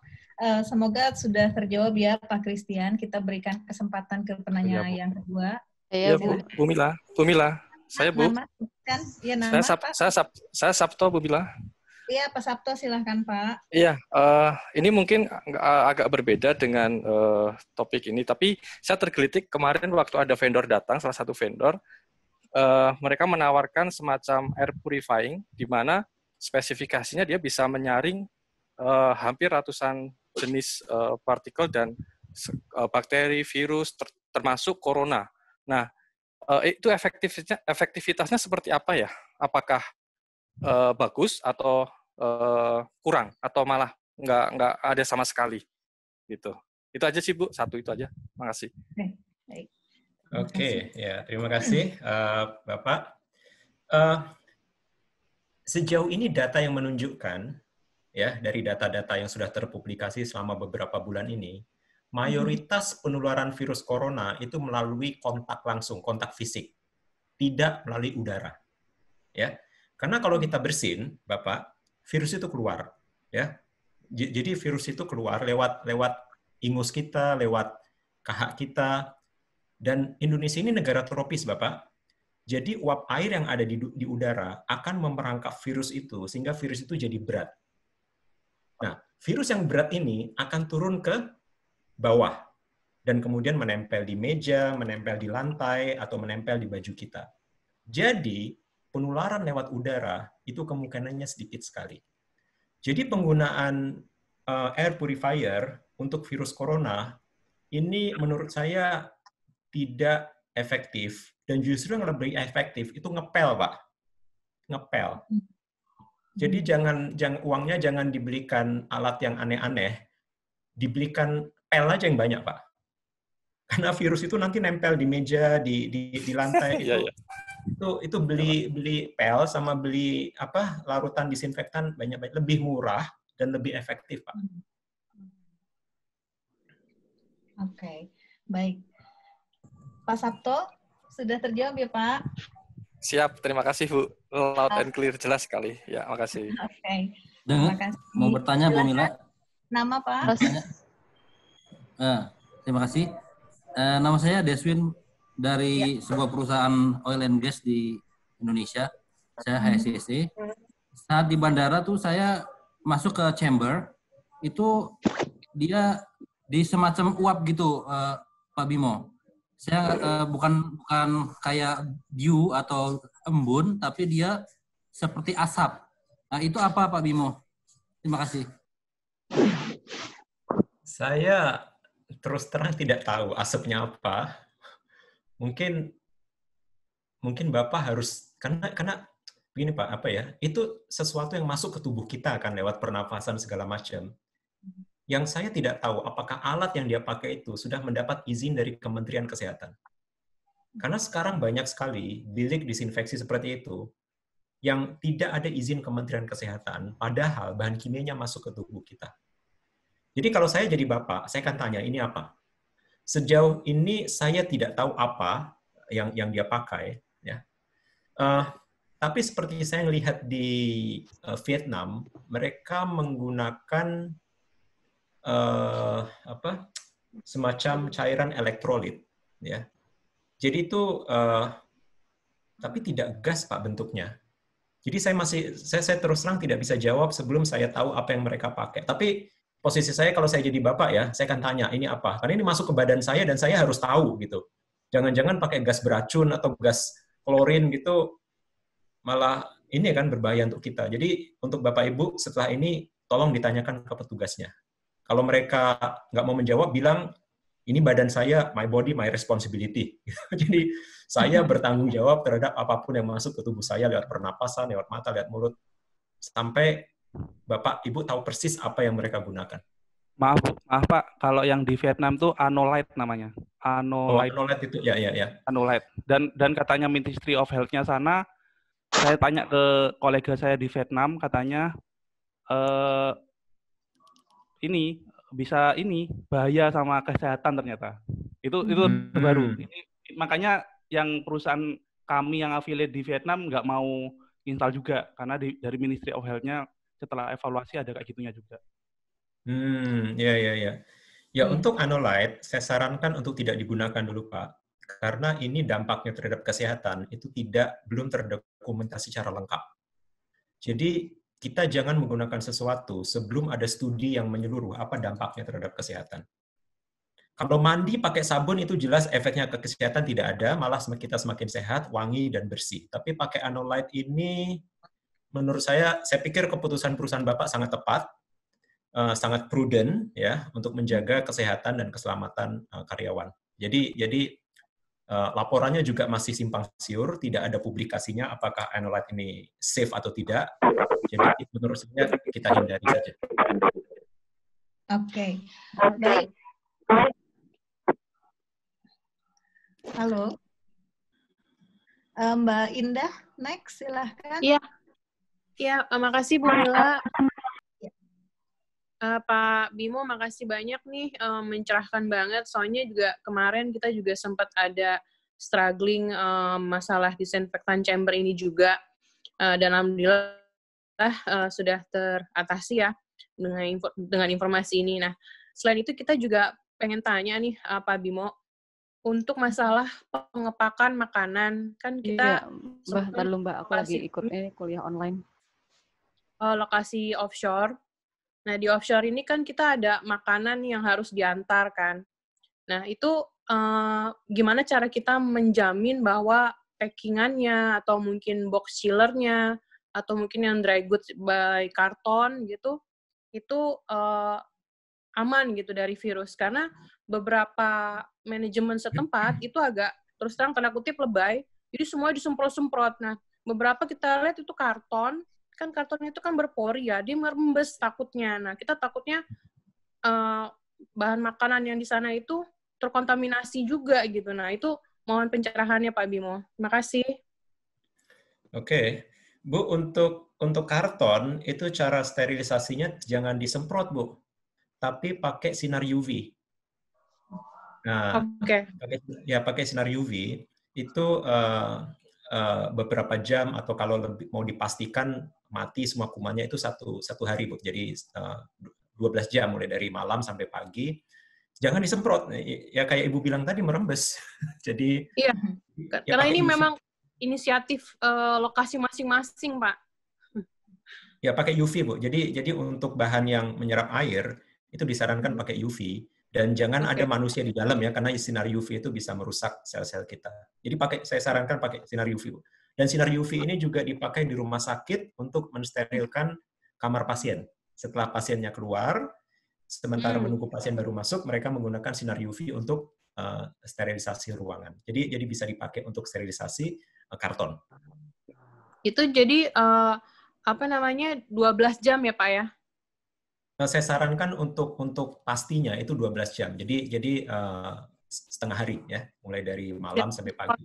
Semoga sudah terjawab ya Pak Christian. Kita berikan kesempatan ke penanya yang kedua. Ya, Bu Mila. Saya Bu. Nama, kan? Ya, nama, saya Sabto Bu Mila. Iya, Pak Sabto, silahkan Pak. Iya, ini mungkin agak berbeda dengan topik ini, tapi saya tergelitik kemarin waktu ada vendor datang, salah satu vendor, mereka menawarkan semacam air purifying, di mana spesifikasinya dia bisa menyaring hampir ratusan jenis partikel dan bakteri, virus, termasuk corona. Nah, itu efektivitasnya seperti apa ya? Apakah bagus atau kurang atau malah nggak ada sama sekali gitu. Itu aja sih Bu, satu itu aja. Makasih. Baik. Oke, ya terima kasih Bapak. Sejauh ini data yang menunjukkan ya dari data-data yang sudah terpublikasi selama beberapa bulan ini, mayoritas penularan virus corona itu melalui kontak langsung, kontak fisik, tidak melalui udara. Ya. Karena kalau kita bersin, Bapak, virus itu keluar, ya. Jadi virus itu keluar lewat ingus kita, lewat kahak kita, dan Indonesia ini negara tropis, Bapak. Jadi uap air yang ada di udara akan memerangkap virus itu sehingga virus itu jadi berat. Nah, virus yang berat ini akan turun ke bawah dan kemudian menempel di meja, menempel di lantai, atau menempel di baju kita. Jadi penularan lewat udara itu kemungkinannya sedikit sekali. Jadi penggunaan air purifier untuk virus corona ini menurut saya tidak efektif, dan justru yang lebih efektif itu ngepel, Pak. Ngepel. Jadi jangan uangnya jangan dibelikan alat yang aneh-aneh, dibelikan pel aja yang banyak, Pak. Karena virus itu nanti nempel di meja, di lantai itu beli pel sama beli larutan disinfektan banyak lebih murah dan lebih efektif, Pak. Oke, baik. Pak Sabto, sudah terjawab ya, Pak? Siap, terima kasih Bu. Loud and clear, jelas sekali. Ya, makasih. Oke. Terima kasih. Mau bertanya, Bu Mila? Nama, Pak? Terima kasih. Nama saya Deswin dari sebuah perusahaan oil and gas di Indonesia. Saya HSCC. Saat di bandara tuh saya masuk ke chamber, itu dia di semacam uap gitu, Pak Bimo. Saya bukan kayak dew atau embun, tapi dia seperti asap. Nah, itu apa, Pak Bimo? Terima kasih. Saya terus terang tidak tahu asapnya apa. Mungkin Bapak harus karena begini Pak, itu sesuatu yang masuk ke tubuh kita kan lewat pernafasan segala macam. Yang saya tidak tahu apakah alat yang dia pakai itu sudah mendapat izin dari Kementerian Kesehatan. Karena sekarang banyak sekali bilik disinfeksi seperti itu yang tidak ada izin Kementerian Kesehatan, padahal bahan kimianya masuk ke tubuh kita. Jadi kalau saya jadi Bapak, saya akan tanya, ini apa? Sejauh ini saya tidak tahu apa yang dia pakai. Ya. Tapi seperti saya melihat di Vietnam, mereka menggunakan semacam cairan elektrolit, ya. Jadi itu, tapi tidak gas Pak bentuknya. Jadi saya terus terang tidak bisa jawab sebelum saya tahu apa yang mereka pakai. Tapi posisi saya kalau saya jadi Bapak ya, saya akan tanya ini apa? Karena ini masuk ke badan saya dan saya harus tahu gitu. Jangan-jangan pakai gas beracun atau gas klorin gitu, malah ini kan berbahaya untuk kita. Jadi untuk Bapak Ibu setelah ini tolong ditanyakan ke petugasnya. Kalau mereka nggak mau menjawab, bilang, ini badan saya, my body, my responsibility. Jadi saya bertanggung jawab terhadap apapun yang masuk ke tubuh saya lewat pernapasan, lewat mata, lewat mulut, sampai Bapak, Ibu tahu persis apa yang mereka gunakan. Maaf Pak, kalau yang di Vietnam tuh Anolite namanya. Anolite itu, ya. Anolite. Dan katanya Ministry of Health-nya sana, saya tanya ke kolega saya di Vietnam, katanya, ini bisa bahaya sama kesehatan ternyata. Itu baru. Makanya yang perusahaan kami yang affiliate di Vietnam nggak mau install juga karena dari Ministry of Health-nya setelah evaluasi ada kayak gitunya juga. Ya untuk Anolite saya sarankan untuk tidak digunakan dulu Pak, karena ini dampaknya terhadap kesehatan itu belum terdokumentasi secara lengkap. Jadi kita jangan menggunakan sesuatu sebelum ada studi yang menyeluruh apa dampaknya terhadap kesehatan. Kalau mandi pakai sabun itu jelas efeknya ke kesehatan tidak ada, malah kita semakin sehat, wangi, dan bersih. Tapi pakai Anolite ini, menurut saya pikir keputusan perusahaan Bapak sangat tepat, sangat prudent ya untuk menjaga kesehatan dan keselamatan karyawan. Jadi laporannya juga masih simpang siur, tidak ada publikasinya apakah Anolite ini safe atau tidak. Jadi menurut saya kita hindari saja. Oke, baik. Halo. Mbak Indah, next silahkan. Iya, ya, makasih Bu Mila. Pak Bimo, makasih banyak nih, mencerahkan banget. Soalnya juga kemarin kita juga sempat ada struggling masalah disinfektan chamber ini juga. Dan alhamdulillah sudah teratasi ya dengan informasi ini. Nah, selain itu kita juga pengen tanya nih Pak Bimo, untuk masalah pengepakan makanan, kan kita... Mbak, ntar dulu Mbak, aku lagi ikut ini kuliah online. Lokasi offshore. Nah, di offshore ini kan kita ada makanan yang harus diantar kan. Nah, itu gimana cara kita menjamin bahwa packingannya, atau mungkin box chillernya, atau mungkin yang dry goods by karton gitu, itu aman gitu dari virus. Karena beberapa manajemen setempat itu agak, terus terang tanda kutip, lebay. Jadi semua disemprot-semprot. Nah, beberapa kita lihat itu karton, kan kartonnya itu kan berpori ya, dia merembes takutnya. Nah, kita takutnya bahan makanan yang di sana itu terkontaminasi juga gitu. Nah, itu mohon pencerahannya Pak Bimo. Terima kasih. Oke. Bu, untuk karton, itu cara sterilisasinya jangan disemprot, Bu. Tapi pakai sinar UV. Nah, pakai sinar UV, itu beberapa jam, atau kalau mau dipastikan mati semua kumannya, itu satu hari, Bu. Jadi 12 jam, mulai dari malam sampai pagi. Jangan disemprot. Ya kayak Ibu bilang tadi, merembes. Jadi iya, ya karena ini UV. memang inisiatif lokasi masing-masing, Pak. Ya, pakai UV, Bu. Jadi untuk bahan yang menyerap air, itu disarankan pakai UV. Dan jangan ada manusia di dalam ya, karena sinar UV itu bisa merusak sel-sel kita. Jadi saya sarankan pakai sinar UV, Bu. Dan sinar UV ini juga dipakai di rumah sakit untuk mensterilkan kamar pasien. Setelah pasiennya keluar, sementara menunggu pasien baru masuk, mereka menggunakan sinar UV untuk sterilisasi ruangan. Jadi bisa dipakai untuk sterilisasi karton. Itu jadi 12 jam ya, Pak ya? Saya sarankan untuk pastinya itu 12 jam. Jadi setengah hari ya, mulai dari malam sampai pagi.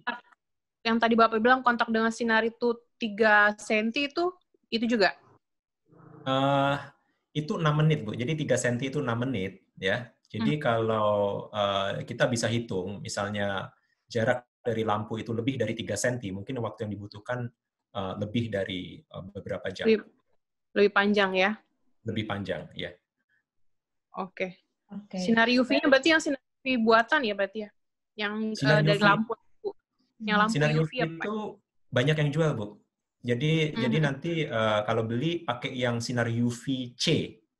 Yang tadi Bapak bilang kontak dengan sinar itu 3 cm itu juga? Itu 6 menit, Bu. Jadi 3 cm itu 6 menit ya. Jadi kalau kita bisa hitung, misalnya jarak dari lampu itu lebih dari 3 cm, mungkin waktu yang dibutuhkan lebih dari beberapa jam. Lebih panjang ya? Lebih panjang, ya. Oke. Sinar UV-nya berarti yang sinar UV buatan ya berarti ya? Yang dari lampu. Yang lampu sinar UV ya, itu banyak yang jual, Bu. Jadi nanti kalau beli pakai yang sinar UV-C.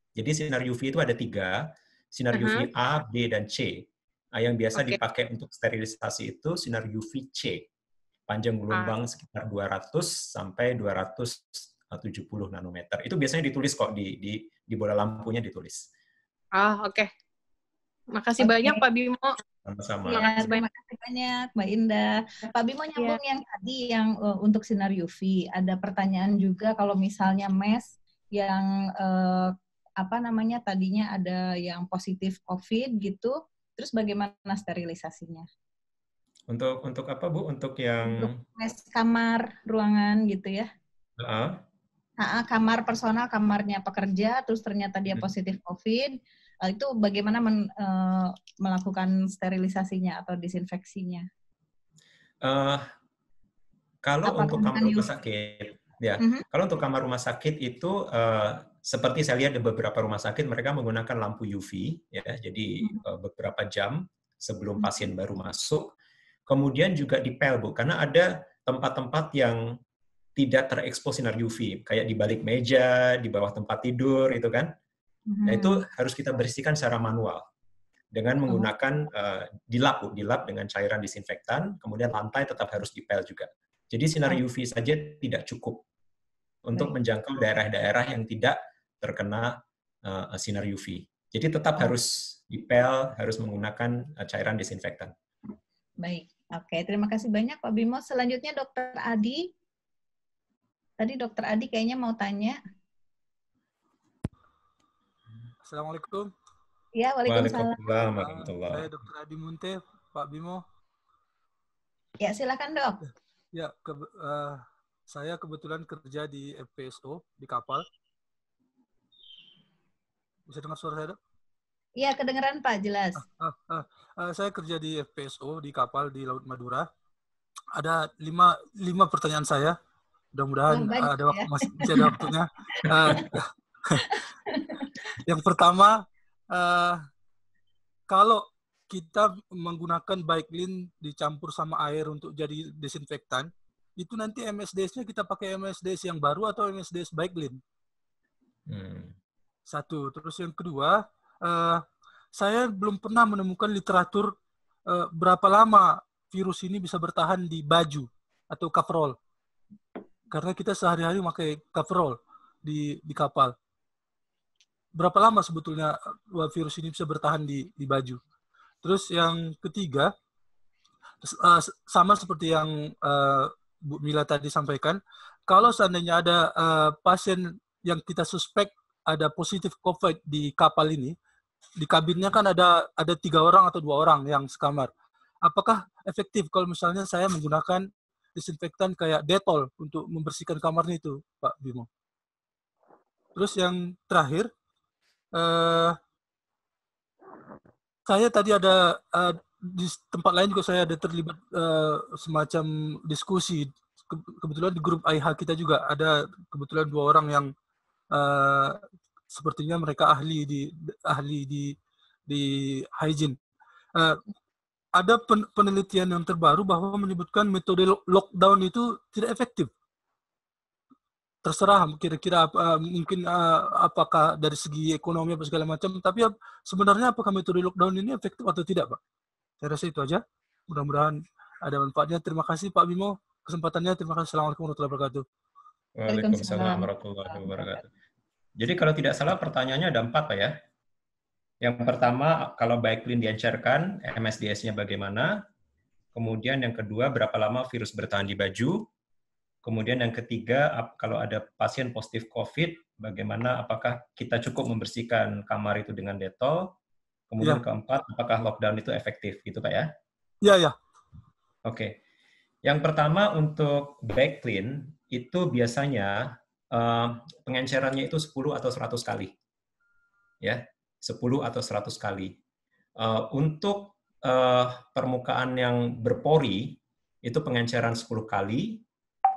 Jadi sinar UV itu ada 3, sinar UV A, B, dan C. Yang biasa dipakai untuk sterilisasi itu sinar UV-C. Panjang gelombang sekitar 200 sampai 270 nanometer. Itu biasanya ditulis kok di bola lampunya ditulis. Oke. Makasih banyak Pak Bimo. Sama-sama. Ya, terima kasih banyak Mbak Indah. Pak Bimo nyambung yang tadi yang untuk sinar UV. Ada pertanyaan juga kalau misalnya mes yang tadinya ada yang positif COVID gitu, terus bagaimana sterilisasinya? Untuk apa, Bu? Untuk yang untuk mes kamar ruangan gitu ya? Kamar personal, kamarnya pekerja, terus ternyata dia positif COVID, itu bagaimana melakukan sterilisasinya atau disinfeksinya? Kalau untuk kamar rumah sakit, ya, kalau untuk kamar rumah sakit itu seperti saya lihat di beberapa rumah sakit mereka menggunakan lampu UV, ya, jadi beberapa jam sebelum pasien baru masuk. Kemudian juga dipel, Bu, karena ada tempat-tempat yang tidak terekspos sinar UV, kayak di balik meja, di bawah tempat tidur, itu kan. Nah, itu harus kita bersihkan secara manual dengan menggunakan dilap dengan cairan disinfektan, kemudian lantai tetap harus dipel juga. Jadi sinar UV saja tidak cukup untuk menjangkau daerah-daerah yang tidak terkena sinar UV. Jadi tetap harus dipel, harus menggunakan cairan disinfektan. Baik, oke. Terima kasih banyak Pak Bimo. Selanjutnya Dokter Adi. Tadi Dokter Adi kayaknya mau tanya. Assalamualaikum. Ya, waalaikumsalam. Waalaikumsalam warahmatullahi Saya Dr. Adi Munte, Pak Bimo. Ya, silakan dok. Ya, saya kebetulan kerja di FPSO di kapal. Bisa dengar suara saya, Dok? Iya, kedengeran Pak, jelas. Saya kerja di FPSO di kapal di Laut Madura. Ada lima pertanyaan saya. Mudah-mudahan ada waktu, masih ada waktunya. Yang pertama, kalau kita menggunakan Baiklin dicampur sama air untuk jadi desinfektan, itu nanti MSDS-nya kita pakai MSDS yang baru atau MSDS Baiklin? Satu. Terus yang kedua, saya belum pernah menemukan literatur berapa lama virus ini bisa bertahan di baju atau coverall. Karena kita sehari-hari pakai coverall di kapal. Berapa lama sebetulnya virus ini bisa bertahan di baju? Terus yang ketiga, sama seperti yang Bu Mila tadi sampaikan, kalau seandainya ada pasien yang kita suspek ada positif COVID di kapal ini, di kabinnya kan ada 3 orang atau 2 orang yang sekamar. Apakah efektif kalau misalnya saya menggunakan disinfektan kayak Dettol untuk membersihkan kamarnya itu, Pak Bimo? Terus yang terakhir, saya tadi ada di tempat lain juga saya ada terlibat semacam diskusi. Kebetulan di grup AIH kita juga ada kebetulan 2 orang yang sepertinya mereka ahli di hygiene. Ada penelitian yang terbaru bahwa menyebutkan metode lockdown itu tidak efektif. Terserah kira-kira mungkin apakah dari segi ekonomi apa segala macam, tapi sebenarnya apakah metode lockdown ini efektif atau tidak, Pak? Saya rasa itu aja. Mudah-mudahan ada manfaatnya. Terima kasih Pak Bimo kesempatannya. Terima kasih. Assalamualaikum warahmatullahi wabarakatuh. Waalaikumsalam warahmatullahi wabarakatuh. Jadi kalau tidak salah pertanyaannya ada 4, Pak ya. Yang pertama, kalau Baiklin diencerkan, MSDS-nya bagaimana? Kemudian yang kedua, berapa lama virus bertahan di baju? Kemudian yang ketiga, kalau ada pasien positif COVID, bagaimana, apakah kita cukup membersihkan kamar itu dengan Dettol? Kemudian keempat, apakah lockdown itu efektif? Gitu Pak ya? Iya. Oke. Yang pertama untuk Baiklin, itu biasanya pengencerannya itu 10 atau 100 kali. Ya, 10 atau 100 kali. Untuk permukaan yang berpori, itu pengenceran 10 kali,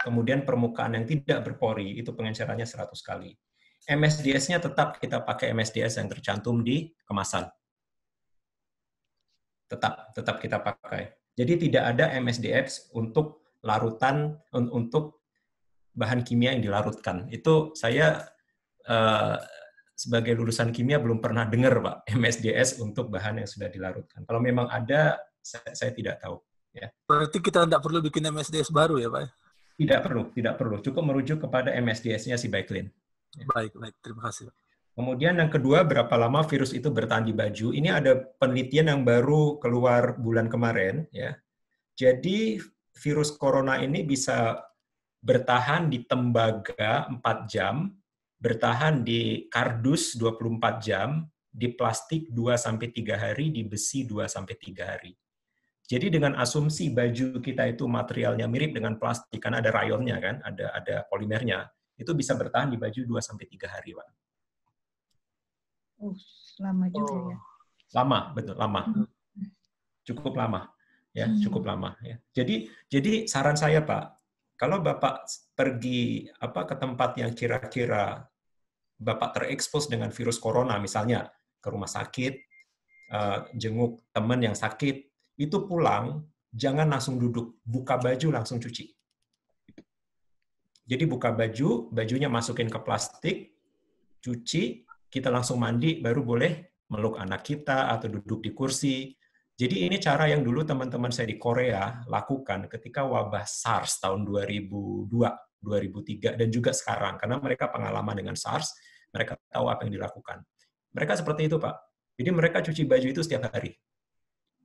kemudian permukaan yang tidak berpori, itu pengencerannya 100 kali. MSDS-nya tetap kita pakai MSDS yang tercantum di kemasan. Tetap kita pakai. Jadi tidak ada MSDS untuk larutan, untuk bahan kimia yang dilarutkan. Itu saya sebagai lulusan kimia belum pernah dengar, Pak, MSDS untuk bahan yang sudah dilarutkan. Kalau memang ada, saya tidak tahu. Ya. Berarti kita tidak perlu bikin MSDS baru ya, Pak? Tidak perlu. Cukup merujuk kepada MSDS-nya si Baiklin. Ya. Baik. Terima kasih. Kemudian yang kedua, berapa lama virus itu bertahan di baju. Ini ada penelitian yang baru keluar bulan kemarin. Ya. Jadi virus corona ini bisa bertahan di tembaga 4 jam, bertahan di kardus 24 jam, di plastik 2-3 hari, di besi 2-3 hari. Jadi dengan asumsi baju kita itu materialnya mirip dengan plastik, karena ada rayonnya kan, ada polimernya, itu bisa bertahan di baju 2-3 hari, Pak. Lama juga ya. Lama, betul, lama. Cukup lama. Ya, cukup lama. Ya. Jadi saran saya, Pak, kalau Bapak pergi ke tempat yang kira-kira Bapak terekspos dengan virus corona, misalnya ke rumah sakit, jenguk teman yang sakit, itu pulang, jangan langsung duduk, buka baju, langsung cuci. Jadi buka baju, bajunya masukin ke plastik, cuci, kita langsung mandi, baru boleh meluk anak kita atau duduk di kursi. Jadi ini cara yang dulu teman-teman saya di Korea lakukan ketika wabah SARS tahun 2002, 2003, dan juga sekarang. Karena mereka pengalaman dengan SARS, mereka tahu apa yang dilakukan. Mereka seperti itu, Pak. Jadi mereka cuci baju itu setiap hari.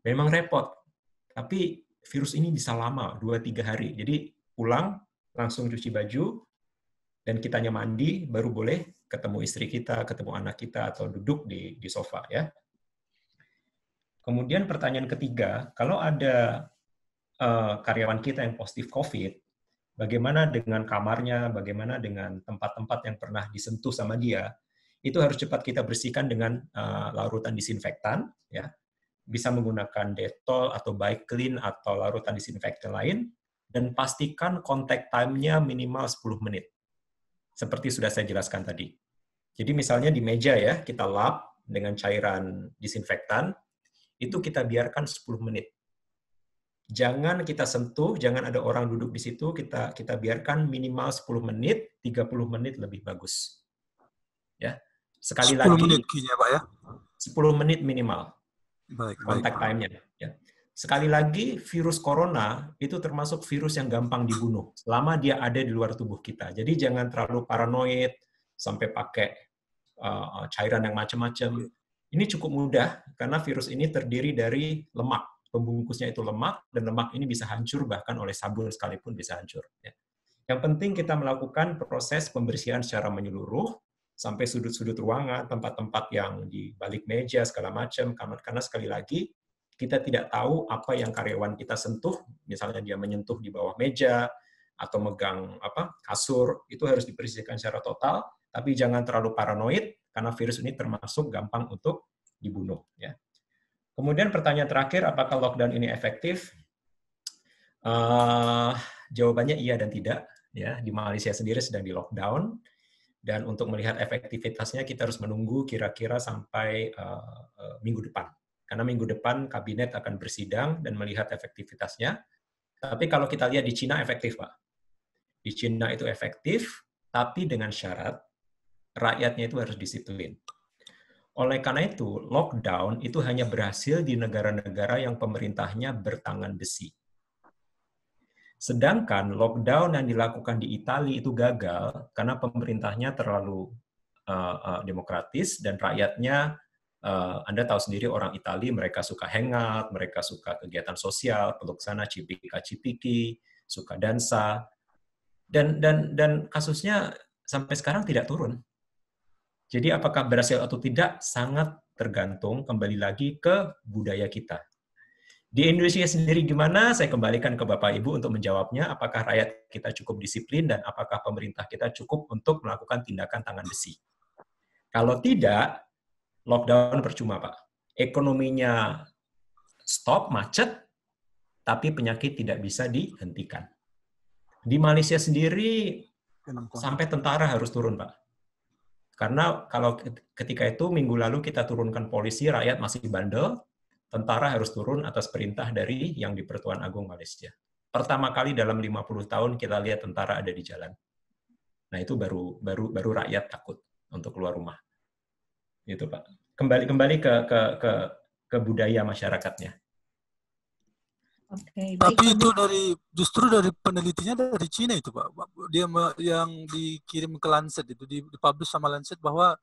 Memang repot, tapi virus ini bisa lama, 2-3 hari. Jadi pulang, langsung cuci baju, dan kitanya mandi, baru boleh ketemu istri kita, ketemu anak kita, atau duduk di sofa. Ya. Kemudian pertanyaan ketiga, kalau ada karyawan kita yang positif COVID, bagaimana dengan kamarnya, bagaimana dengan tempat-tempat yang pernah disentuh sama dia, itu harus cepat kita bersihkan dengan larutan disinfektan, ya. Bisa menggunakan Dettol atau Biclean atau larutan disinfektan lain, dan pastikan contact time-nya minimal 10 menit. Seperti sudah saya jelaskan tadi. Jadi misalnya di meja ya, kita lap dengan cairan disinfektan, itu kita biarkan 10 menit. Jangan kita sentuh, jangan ada orang duduk di situ, kita biarkan minimal 10 menit, 30 menit lebih bagus. Ya. Sekali 10 lagi, menit kayaknya, Pak ya. 10 menit minimal. Baik, Contact time-nya. Ya. Sekali lagi, virus corona itu termasuk virus yang gampang dibunuh selama dia ada di luar tubuh kita. Jadi jangan terlalu paranoid sampai pakai cairan yang macam-macam. Ini cukup mudah karena virus ini terdiri dari lemak. Pembungkusnya itu lemak, dan lemak ini bisa hancur bahkan oleh sabun sekalipun bisa hancur. Ya. Yang penting kita melakukan proses pembersihan secara menyeluruh sampai sudut-sudut ruangan, tempat-tempat yang di balik meja, segala macam, karena sekali lagi, kita tidak tahu apa yang karyawan kita sentuh, misalnya dia menyentuh di bawah meja, atau megang kasur, itu harus dibersihkan secara total, tapi jangan terlalu paranoid, karena virus ini termasuk gampang untuk dibunuh. Ya. Kemudian pertanyaan terakhir, apakah lockdown ini efektif? Jawabannya iya dan tidak. Ya, di Malaysia sendiri sedang di lockdown, dan untuk melihat efektivitasnya kita harus menunggu kira-kira sampai minggu depan. Karena minggu depan kabinet akan bersidang dan melihat efektivitasnya. Tapi kalau kita lihat di Cina efektif, Pak. Di Cina itu efektif, tapi dengan syarat rakyatnya itu harus disiplin. Oleh karena itu, lockdown itu hanya berhasil di negara-negara yang pemerintahnya bertangan besi. Sedangkan lockdown yang dilakukan di Italia itu gagal karena pemerintahnya terlalu demokratis dan rakyatnya, Anda tahu sendiri orang Italia, mereka suka hangout, mereka suka kegiatan sosial, peluk sana, cipika-cipiki, suka dansa, dan kasusnya sampai sekarang tidak turun. Jadi apakah berhasil atau tidak sangat tergantung kembali lagi ke budaya kita. Di Indonesia sendiri gimana? Saya kembalikan ke Bapak Ibu untuk menjawabnya. Apakah rakyat kita cukup disiplin dan apakah pemerintah kita cukup untuk melakukan tindakan tangan besi? Kalau tidak, lockdown percuma, Pak. Ekonominya stop, macet, tapi penyakit tidak bisa dihentikan. Di Malaysia sendiri, sampai tentara harus turun, Pak. Karena kalau ketika itu, minggu lalu kita turunkan polisi, rakyat masih bandel, tentara harus turun atas perintah dari yang di Pertuan Agung Malaysia. Pertama kali dalam 50 tahun kita lihat tentara ada di jalan. Nah, itu baru rakyat takut untuk keluar rumah. Itu, Pak. Kembali ke budaya masyarakatnya. Oke, baik. Tapi itu justru dari penelitinya dari Cina itu, Pak. Dia yang dikirim ke Lancet itu, dipublish sama Lancet bahwa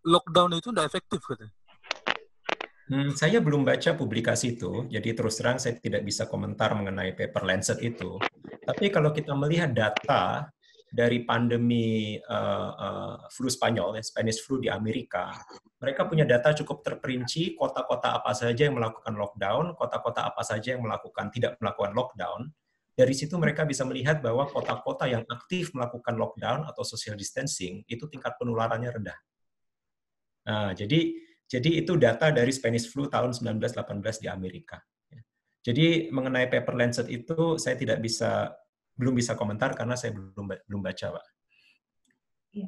lockdown itu tidak efektif katanya. Saya belum baca publikasi itu, jadi terus terang saya tidak bisa komentar mengenai paper Lancet itu. Tapi kalau kita melihat data dari pandemi flu Spanyol, Spanish flu di Amerika, mereka punya data cukup terperinci kota-kota apa saja yang melakukan lockdown, kota-kota apa saja yang tidak melakukan lockdown. Dari situ mereka bisa melihat bahwa kota-kota yang aktif melakukan lockdown atau social distancing, itu tingkat penularannya rendah. Nah, jadi itu data dari Spanish flu tahun 1918 di Amerika. Jadi mengenai paper Lancet itu saya belum bisa komentar karena saya belum baca, Pak. Iya.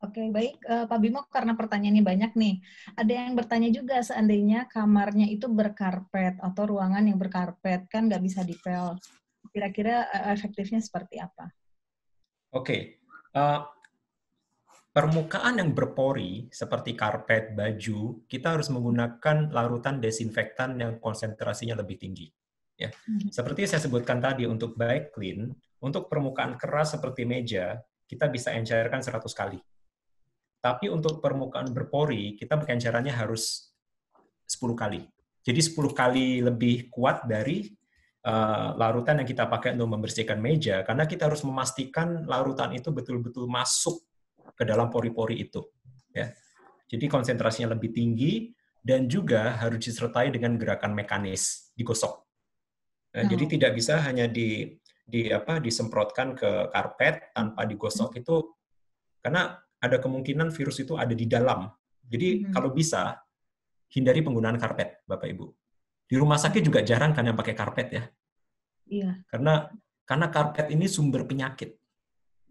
Oke, baik Pak Bimo, karena pertanyaannya banyak nih. Ada yang bertanya juga, seandainya kamarnya itu berkarpet atau ruangan yang berkarpet, kan nggak bisa dipel. Kira-kira efektifnya seperti apa? Oke. Permukaan yang berpori seperti karpet, baju, kita harus menggunakan larutan desinfektan yang konsentrasinya lebih tinggi. Ya. Seperti saya sebutkan tadi, untuk Biclean, untuk permukaan keras seperti meja, kita bisa encerkan 100 kali. Tapi untuk permukaan berpori, kita encerannya harus 10 kali. Jadi 10 kali lebih kuat dari larutan yang kita pakai untuk membersihkan meja, karena kita harus memastikan larutan itu betul-betul masuk ke dalam pori-pori itu. Ya. Jadi konsentrasinya lebih tinggi, dan juga harus disertai dengan gerakan mekanis, digosok. Nah, jadi tidak bisa hanya disemprotkan ke karpet tanpa digosok itu, karena ada kemungkinan virus itu ada di dalam. Jadi kalau bisa hindari penggunaan karpet, Bapak Ibu. Di rumah sakit juga jarang kan yang pakai karpet ya. Iya. Karena karpet ini sumber penyakit.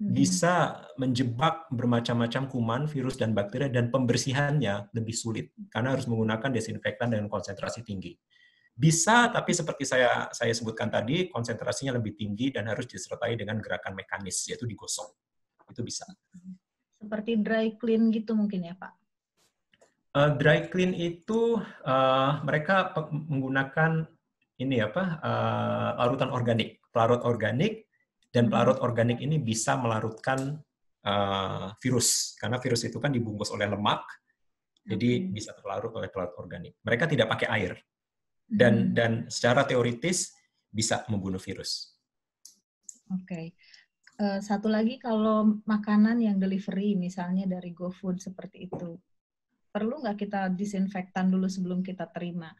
Bisa menjebak bermacam-macam kuman, virus, dan bakteri, dan pembersihannya lebih sulit karena harus menggunakan desinfektan dengan konsentrasi tinggi. Bisa, tapi seperti saya sebutkan tadi, konsentrasinya lebih tinggi dan harus disertai dengan gerakan mekanis, yaitu digosok. Itu bisa. Seperti dry clean gitu mungkin ya, Pak? Dry clean itu mereka menggunakan larutan organik, pelarut organik. Dan pelarut organik ini bisa melarutkan virus, karena virus itu kan dibungkus oleh lemak, jadi bisa terlarut oleh pelarut organik. Mereka tidak pakai air, dan secara teoritis bisa membunuh virus. Oke. Satu lagi, kalau makanan yang delivery, misalnya dari GoFood seperti itu, perlu nggak kita disinfektan dulu sebelum kita terima?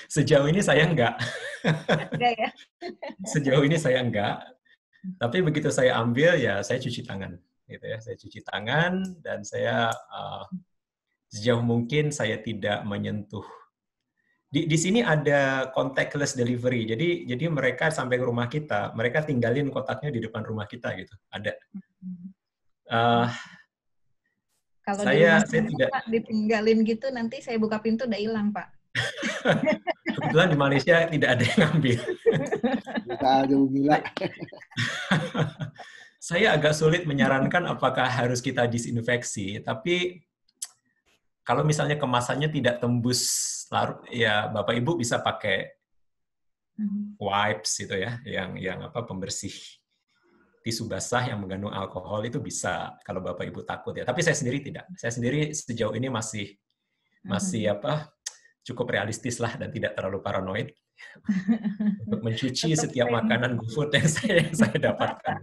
Sejauh ini saya enggak. Enggak ya? Sejauh ini saya enggak. Tapi begitu saya ambil, ya saya cuci tangan. Gitu ya. Saya cuci tangan, dan saya sejauh mungkin saya tidak menyentuh. Di sini ada contactless delivery. Jadi mereka sampai ke rumah kita, mereka tinggalin kotaknya di depan rumah kita gitu. Ada. Kalau saya tidak Pak, ditinggalin gitu, nanti saya buka pintu udah hilang, Pak. Kebetulan di Malaysia tidak ada yang ngambil. Gila. Saya agak sulit menyarankan apakah harus kita disinfeksi, tapi kalau misalnya kemasannya tidak tembus larut, ya Bapak Ibu bisa pakai wipes itu ya, yang pembersih tisu basah yang mengandung alkohol, itu bisa kalau Bapak Ibu takut ya. Tapi saya sendiri tidak. Saya sendiri sejauh ini masih cukup realistis lah dan tidak terlalu paranoid untuk mencuci setiap makanan GoFood yang saya dapatkan.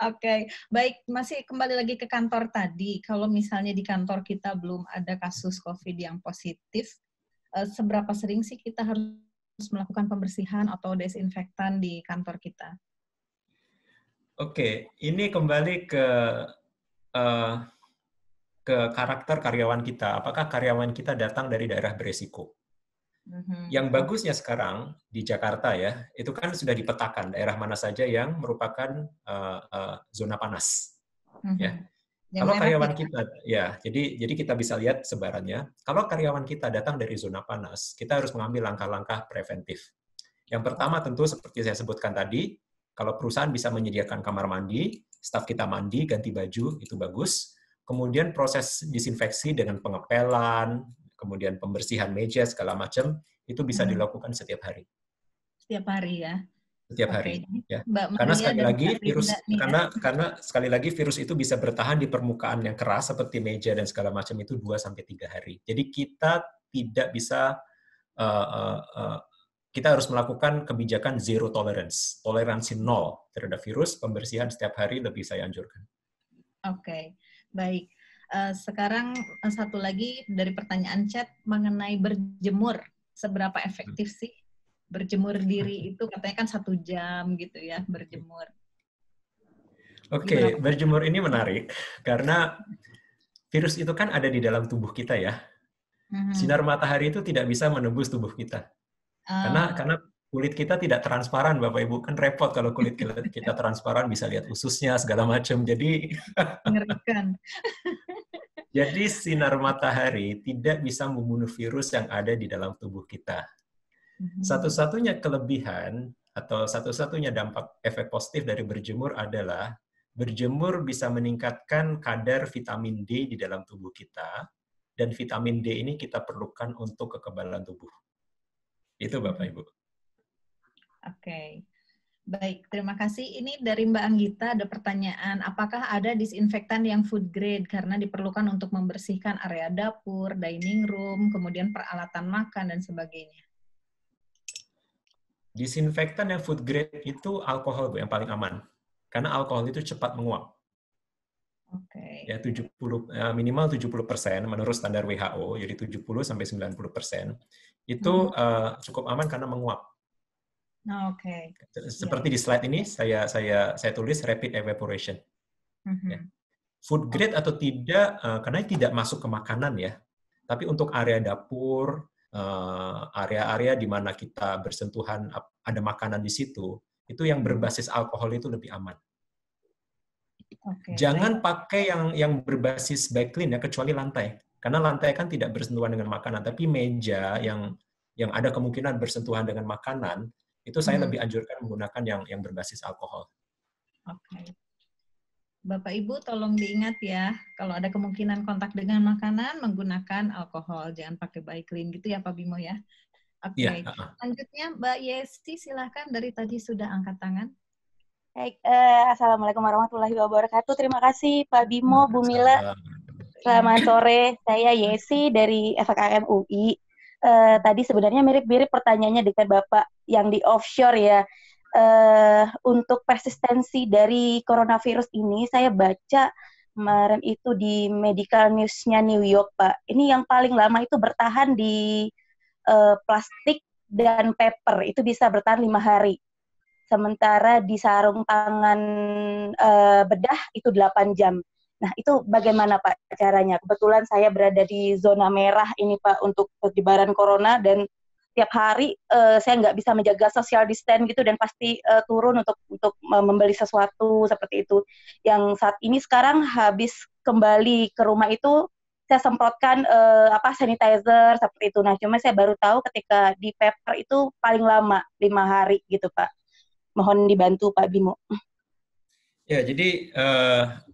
Oke, baik. Masih kembali lagi ke kantor tadi. Kalau misalnya di kantor kita belum ada kasus COVID yang positif, seberapa sering sih kita harus melakukan pembersihan atau desinfektan di kantor kita? Oke, ini kembali ke karakter karyawan kita. Apakah karyawan kita datang dari daerah beresiko? Yang bagusnya sekarang di Jakarta ya, itu kan sudah dipetakan daerah mana saja yang merupakan zona panas. Ya. Kalau karyawan kita, ya, jadi kita bisa lihat sebarannya. Kalau karyawan kita datang dari zona panas, kita harus mengambil langkah-langkah preventif. Yang pertama tentu seperti saya sebutkan tadi, kalau perusahaan bisa menyediakan kamar mandi, staf kita mandi, ganti baju, itu bagus. Kemudian proses disinfeksi dengan pengepelan, kemudian pembersihan meja, segala macam, itu bisa dilakukan setiap hari. Setiap hari ya? Setiap hari. Ya. Karena sekali lagi virus itu bisa bertahan di permukaan yang keras, seperti meja dan segala macam itu 2-3 hari. Jadi kita tidak bisa... kita harus melakukan kebijakan zero tolerance, toleransi 0 terhadap virus. Pembersihan setiap hari lebih saya anjurkan. Oke, baik. Sekarang satu lagi dari pertanyaan chat mengenai berjemur. Seberapa efektif sih berjemur diri itu? Katanya kan 1 jam gitu ya berjemur. Oke, berjemur ini menarik karena virus itu kan ada di dalam tubuh kita ya. Sinar matahari itu tidak bisa menembus tubuh kita. Karena kulit kita tidak transparan, Bapak Ibu. Kan repot kalau kulit kita transparan, bisa lihat ususnya, segala macam. Jadi, mengerikan. Jadi sinar matahari tidak bisa membunuh virus yang ada di dalam tubuh kita. Satu-satunya kelebihan atau satu-satunya dampak efek positif dari berjemur adalah berjemur bisa meningkatkan kadar vitamin D di dalam tubuh kita, dan vitamin D ini kita perlukan untuk kekebalan tubuh. Itu Bapak Ibu. Oke. Baik, terima kasih. Ini dari Mbak Anggita ada pertanyaan, apakah ada disinfektan yang food grade karena diperlukan untuk membersihkan area dapur, dining room, kemudian peralatan makan dan sebagainya? Disinfektan yang food grade itu alkohol, Bu, yang paling aman. Karena alkohol itu cepat menguap. Oke. Ya, minimal 70% menurut standar WHO, jadi 70-90%. Itu cukup aman karena menguap. Oke. Seperti di slide ini saya tulis rapid evaporation. Ya. Food grade atau tidak, karena tidak masuk ke makanan ya. Tapi untuk area dapur, area-area di mana kita bersentuhan ada makanan di situ, itu yang berbasis alkohol itu lebih aman. Okay, Jangan pakai yang berbasis backclean ya, kecuali lantai. Karena lantai kan tidak bersentuhan dengan makanan, tapi meja yang ada kemungkinan bersentuhan dengan makanan, itu saya lebih anjurkan menggunakan yang berbasis alkohol. Oke. Bapak Ibu tolong diingat ya, kalau ada kemungkinan kontak dengan makanan, menggunakan alkohol. Jangan pakai backclean gitu ya Pak Bimo ya. Oke. Ya, Selanjutnya Mbak Yesti, silakan, dari tadi sudah angkat tangan. Baik, Assalamualaikum warahmatullahi wabarakatuh. Terima kasih Pak Bimo, Bu Mila. Selamat sore, saya Yesi dari FKM UI. Tadi sebenarnya mirip-mirip pertanyaannya dengan Bapak yang di offshore ya. Untuk persistensi dari coronavirus ini, saya baca kemarin itu di medical news-nya New York, Pak. Ini yang paling lama itu bertahan di plastik dan paper, itu bisa bertahan 5 hari. Sementara di sarung tangan bedah itu 8 jam. Nah, itu bagaimana Pak caranya? Kebetulan saya berada di zona merah ini Pak untuk penyebaran corona, dan tiap hari saya nggak bisa menjaga social distance gitu, dan pasti turun untuk membeli sesuatu seperti itu. Yang saat ini sekarang habis kembali ke rumah itu saya semprotkan sanitizer seperti itu. Nah, cuma saya baru tahu ketika di paper itu paling lama 5 hari gitu Pak. Mohon dibantu Pak Bimo. Ya, jadi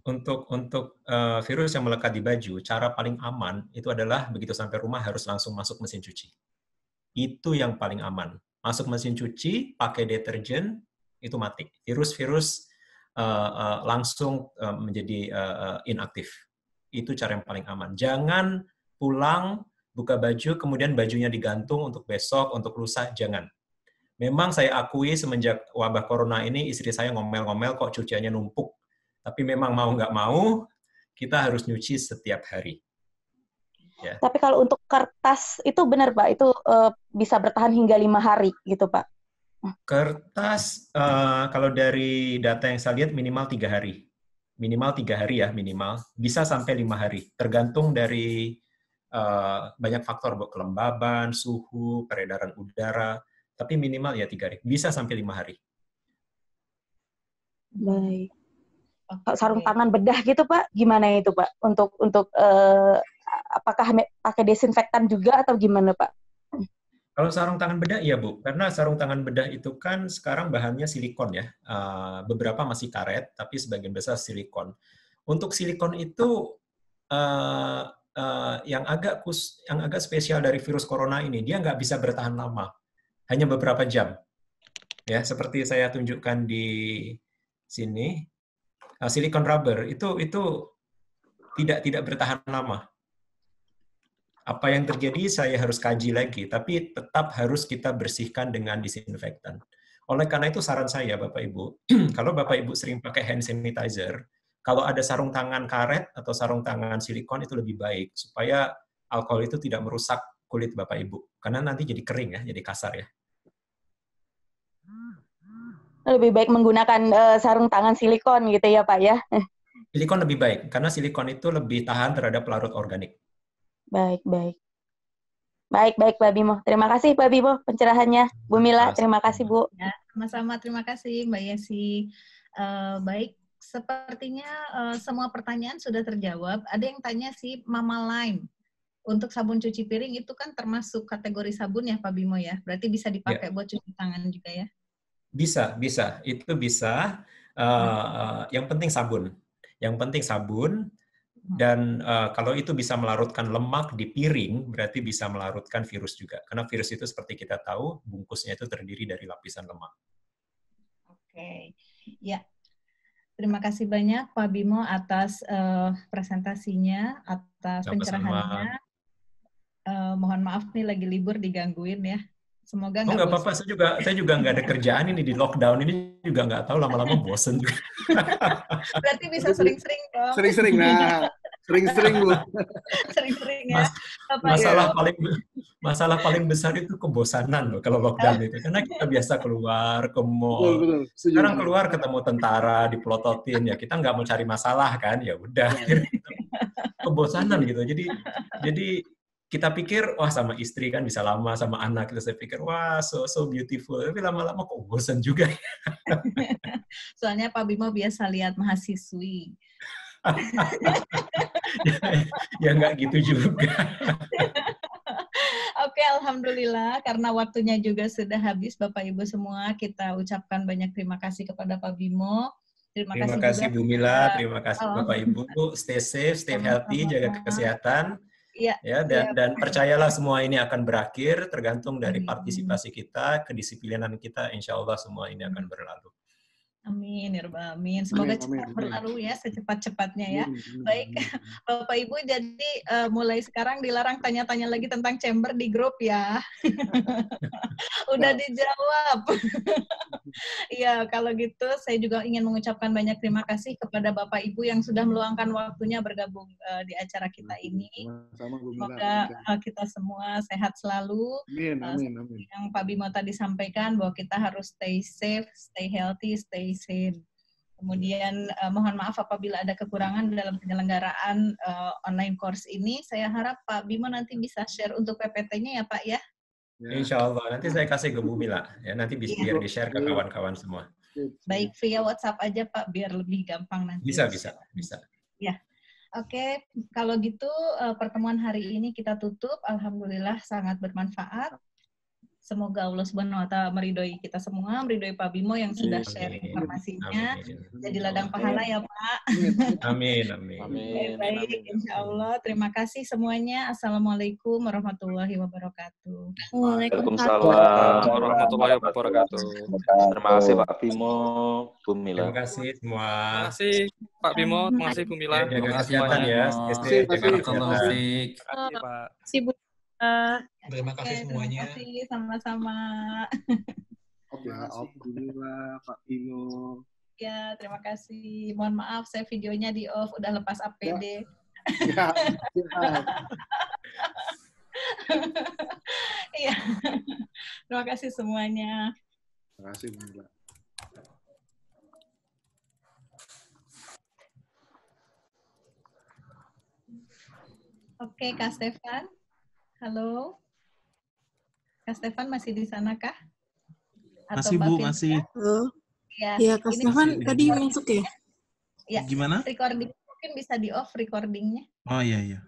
untuk virus yang melekat di baju, cara paling aman itu adalah begitu sampai rumah harus langsung masuk mesin cuci. Itu yang paling aman. Masuk mesin cuci, pakai deterjen, itu mati. Virus-virus langsung menjadi inaktif. Itu cara yang paling aman. Jangan pulang, buka baju, kemudian bajunya digantung untuk besok, untuk lusa, jangan. Memang saya akui semenjak wabah corona ini istri saya ngomel-ngomel kok cuciannya numpuk. Tapi memang mau nggak mau, kita harus nyuci setiap hari. Ya. Tapi kalau untuk kertas itu benar Pak, itu bisa bertahan hingga 5 hari gitu Pak? Kertas, kalau dari data yang saya lihat minimal 3 hari. Minimal 3 hari ya, minimal. Bisa sampai 5 hari. Tergantung dari banyak faktor, kelembaban, suhu, peredaran udara. Tapi minimal ya 3 hari. Bisa sampai 5 hari. Baik. Sarung tangan bedah gitu Pak, gimana itu Pak? Untuk apakah pakai desinfektan juga atau gimana Pak? Kalau sarung tangan bedah, iya Bu. Karena sarung tangan bedah itu kan sekarang bahannya silikon ya. Beberapa masih karet, tapi sebagian besar silikon. Untuk silikon itu yang agak spesial dari virus corona ini, dia nggak bisa bertahan lama. Hanya beberapa jam. Ya, seperti saya tunjukkan di sini, silikon rubber itu tidak bertahan lama. Apa yang terjadi saya harus kaji lagi, tapi tetap harus kita bersihkan dengan disinfektan. Oleh karena itu saran saya Bapak Ibu, kalau Bapak Ibu sering pakai hand sanitizer, kalau ada sarung tangan karet atau sarung tangan silikon itu lebih baik supaya alkohol itu tidak merusak kulit Bapak Ibu, karena nanti jadi kering ya, jadi kasar ya. Lebih baik menggunakan sarung tangan silikon gitu ya Pak ya? Silikon lebih baik, karena silikon itu lebih tahan terhadap larut organik. Baik. Baik Pak Bimo. Terima kasih Pak Bimo pencerahannya. Bu Mila, terima kasih Bu. Ya, sama-sama, terima kasih Mbak Yesi. Baik, sepertinya semua pertanyaan sudah terjawab. Ada yang tanya si Mama Lime. Untuk sabun cuci piring itu kan termasuk kategori sabun ya Pak Bimo ya? Berarti bisa dipakai buat cuci tangan juga ya? Bisa. Itu bisa. Yang penting sabun. Dan kalau itu bisa melarutkan lemak di piring, berarti bisa melarutkan virus juga. Karena virus itu seperti kita tahu, bungkusnya itu terdiri dari lapisan lemak. Oke. Ya. Terima kasih banyak Pak Bimo atas presentasinya, atas pencerahannya. Mohon maaf nih lagi libur digangguin ya. Semoga Oh, nggak nggak apa-apa, saya juga nggak ada kerjaan ini di lockdown ini juga nggak tahu lama-lama bosen juga. Berarti bisa sering-sering dong. Sering-sering, nah. Sering-sering, Bu. Sering-sering ya. Masalah paling besar itu kebosanan loh kalau lockdown itu. Karena kita biasa keluar ke mall. Betul. Sekarang keluar ketemu tentara, dipelototin, ya kita nggak mau cari masalah kan, ya udah. Kebosanan gitu. Jadi kita pikir, wah sama istri kan bisa lama, sama anak kita saya pikir, wah so beautiful. Tapi lama-lama kok bosan juga. Soalnya Pak Bimo biasa lihat mahasiswi. Ya nggak gitu juga. Oke, alhamdulillah karena waktunya juga sudah habis Bapak Ibu semua, kita ucapkan banyak terima kasih kepada Pak Bimo. Terima kasih juga Bu Mila, terima kasih Bapak Ibu. Stay safe, stay healthy, jaga kesehatan. Ya, dan percayalah semua ini akan berakhir, tergantung dari partisipasi kita, kedisiplinan kita, insya Allah semua ini akan berlalu. Amin, ya Rabbal Alamin. Semoga cepat berlalu ya, secepat-cepatnya ya. Baik, Bapak Ibu, jadi mulai sekarang dilarang tanya-tanya lagi tentang chamber di grup ya. Udah dijawab. Iya, kalau gitu saya juga ingin mengucapkan banyak terima kasih kepada Bapak Ibu yang sudah meluangkan waktunya bergabung di acara kita ini. Semoga kita semua sehat selalu. Amin. Yang Pak Bimo tadi sampaikan bahwa kita harus stay safe, stay healthy, stay sane. Kemudian mohon maaf apabila ada kekurangan dalam penyelenggaraan online course ini. Saya harap Pak Bimo nanti bisa share untuk PPT-nya ya Pak ya. Insya Allah, nanti saya kasih ke Bu Mila. Ya, nanti biar di-share ke kawan-kawan semua. Baik, via WhatsApp aja Pak, biar lebih gampang nanti. Bisa. Ya. Oke, kalau gitu pertemuan hari ini kita tutup. Alhamdulillah sangat bermanfaat. Semoga Allah Subhanahu wa Ta'ala meridhoi kita semua, meridhoi Pak Bimo yang sudah share informasinya. Jadi ladang pahala ya Pak. Amin. Baik, insya Allah. Terima kasih semuanya. Assalamualaikum warahmatullahi wabarakatuh. Waalaikumsalam warahmatullahi wabarakatuh. Terima kasih Pak Bimo, Bu Mila. Terima kasih semua. Terima kasih Pak Bimo, terima kasih Bu Mila. Jaga kesehatan ya. Terima kasih Pak. Terima kasih semuanya. Terima kasih sama-sama. Alhamdulillah Pak Bimo. Ya, terima kasih. Mohon maaf saya videonya di off, udah lepas APD. Iya. Terima kasih semuanya. Terima kasih Bu Mila. Oke, Kak Stefan. Halo. Kak Stefan masih di sana kah? Masih Bu, masih. Ya, Kak Stefan tadi masuk ya? Ya. Gimana? Recording mungkin bisa di off recordingnya. Oh iya.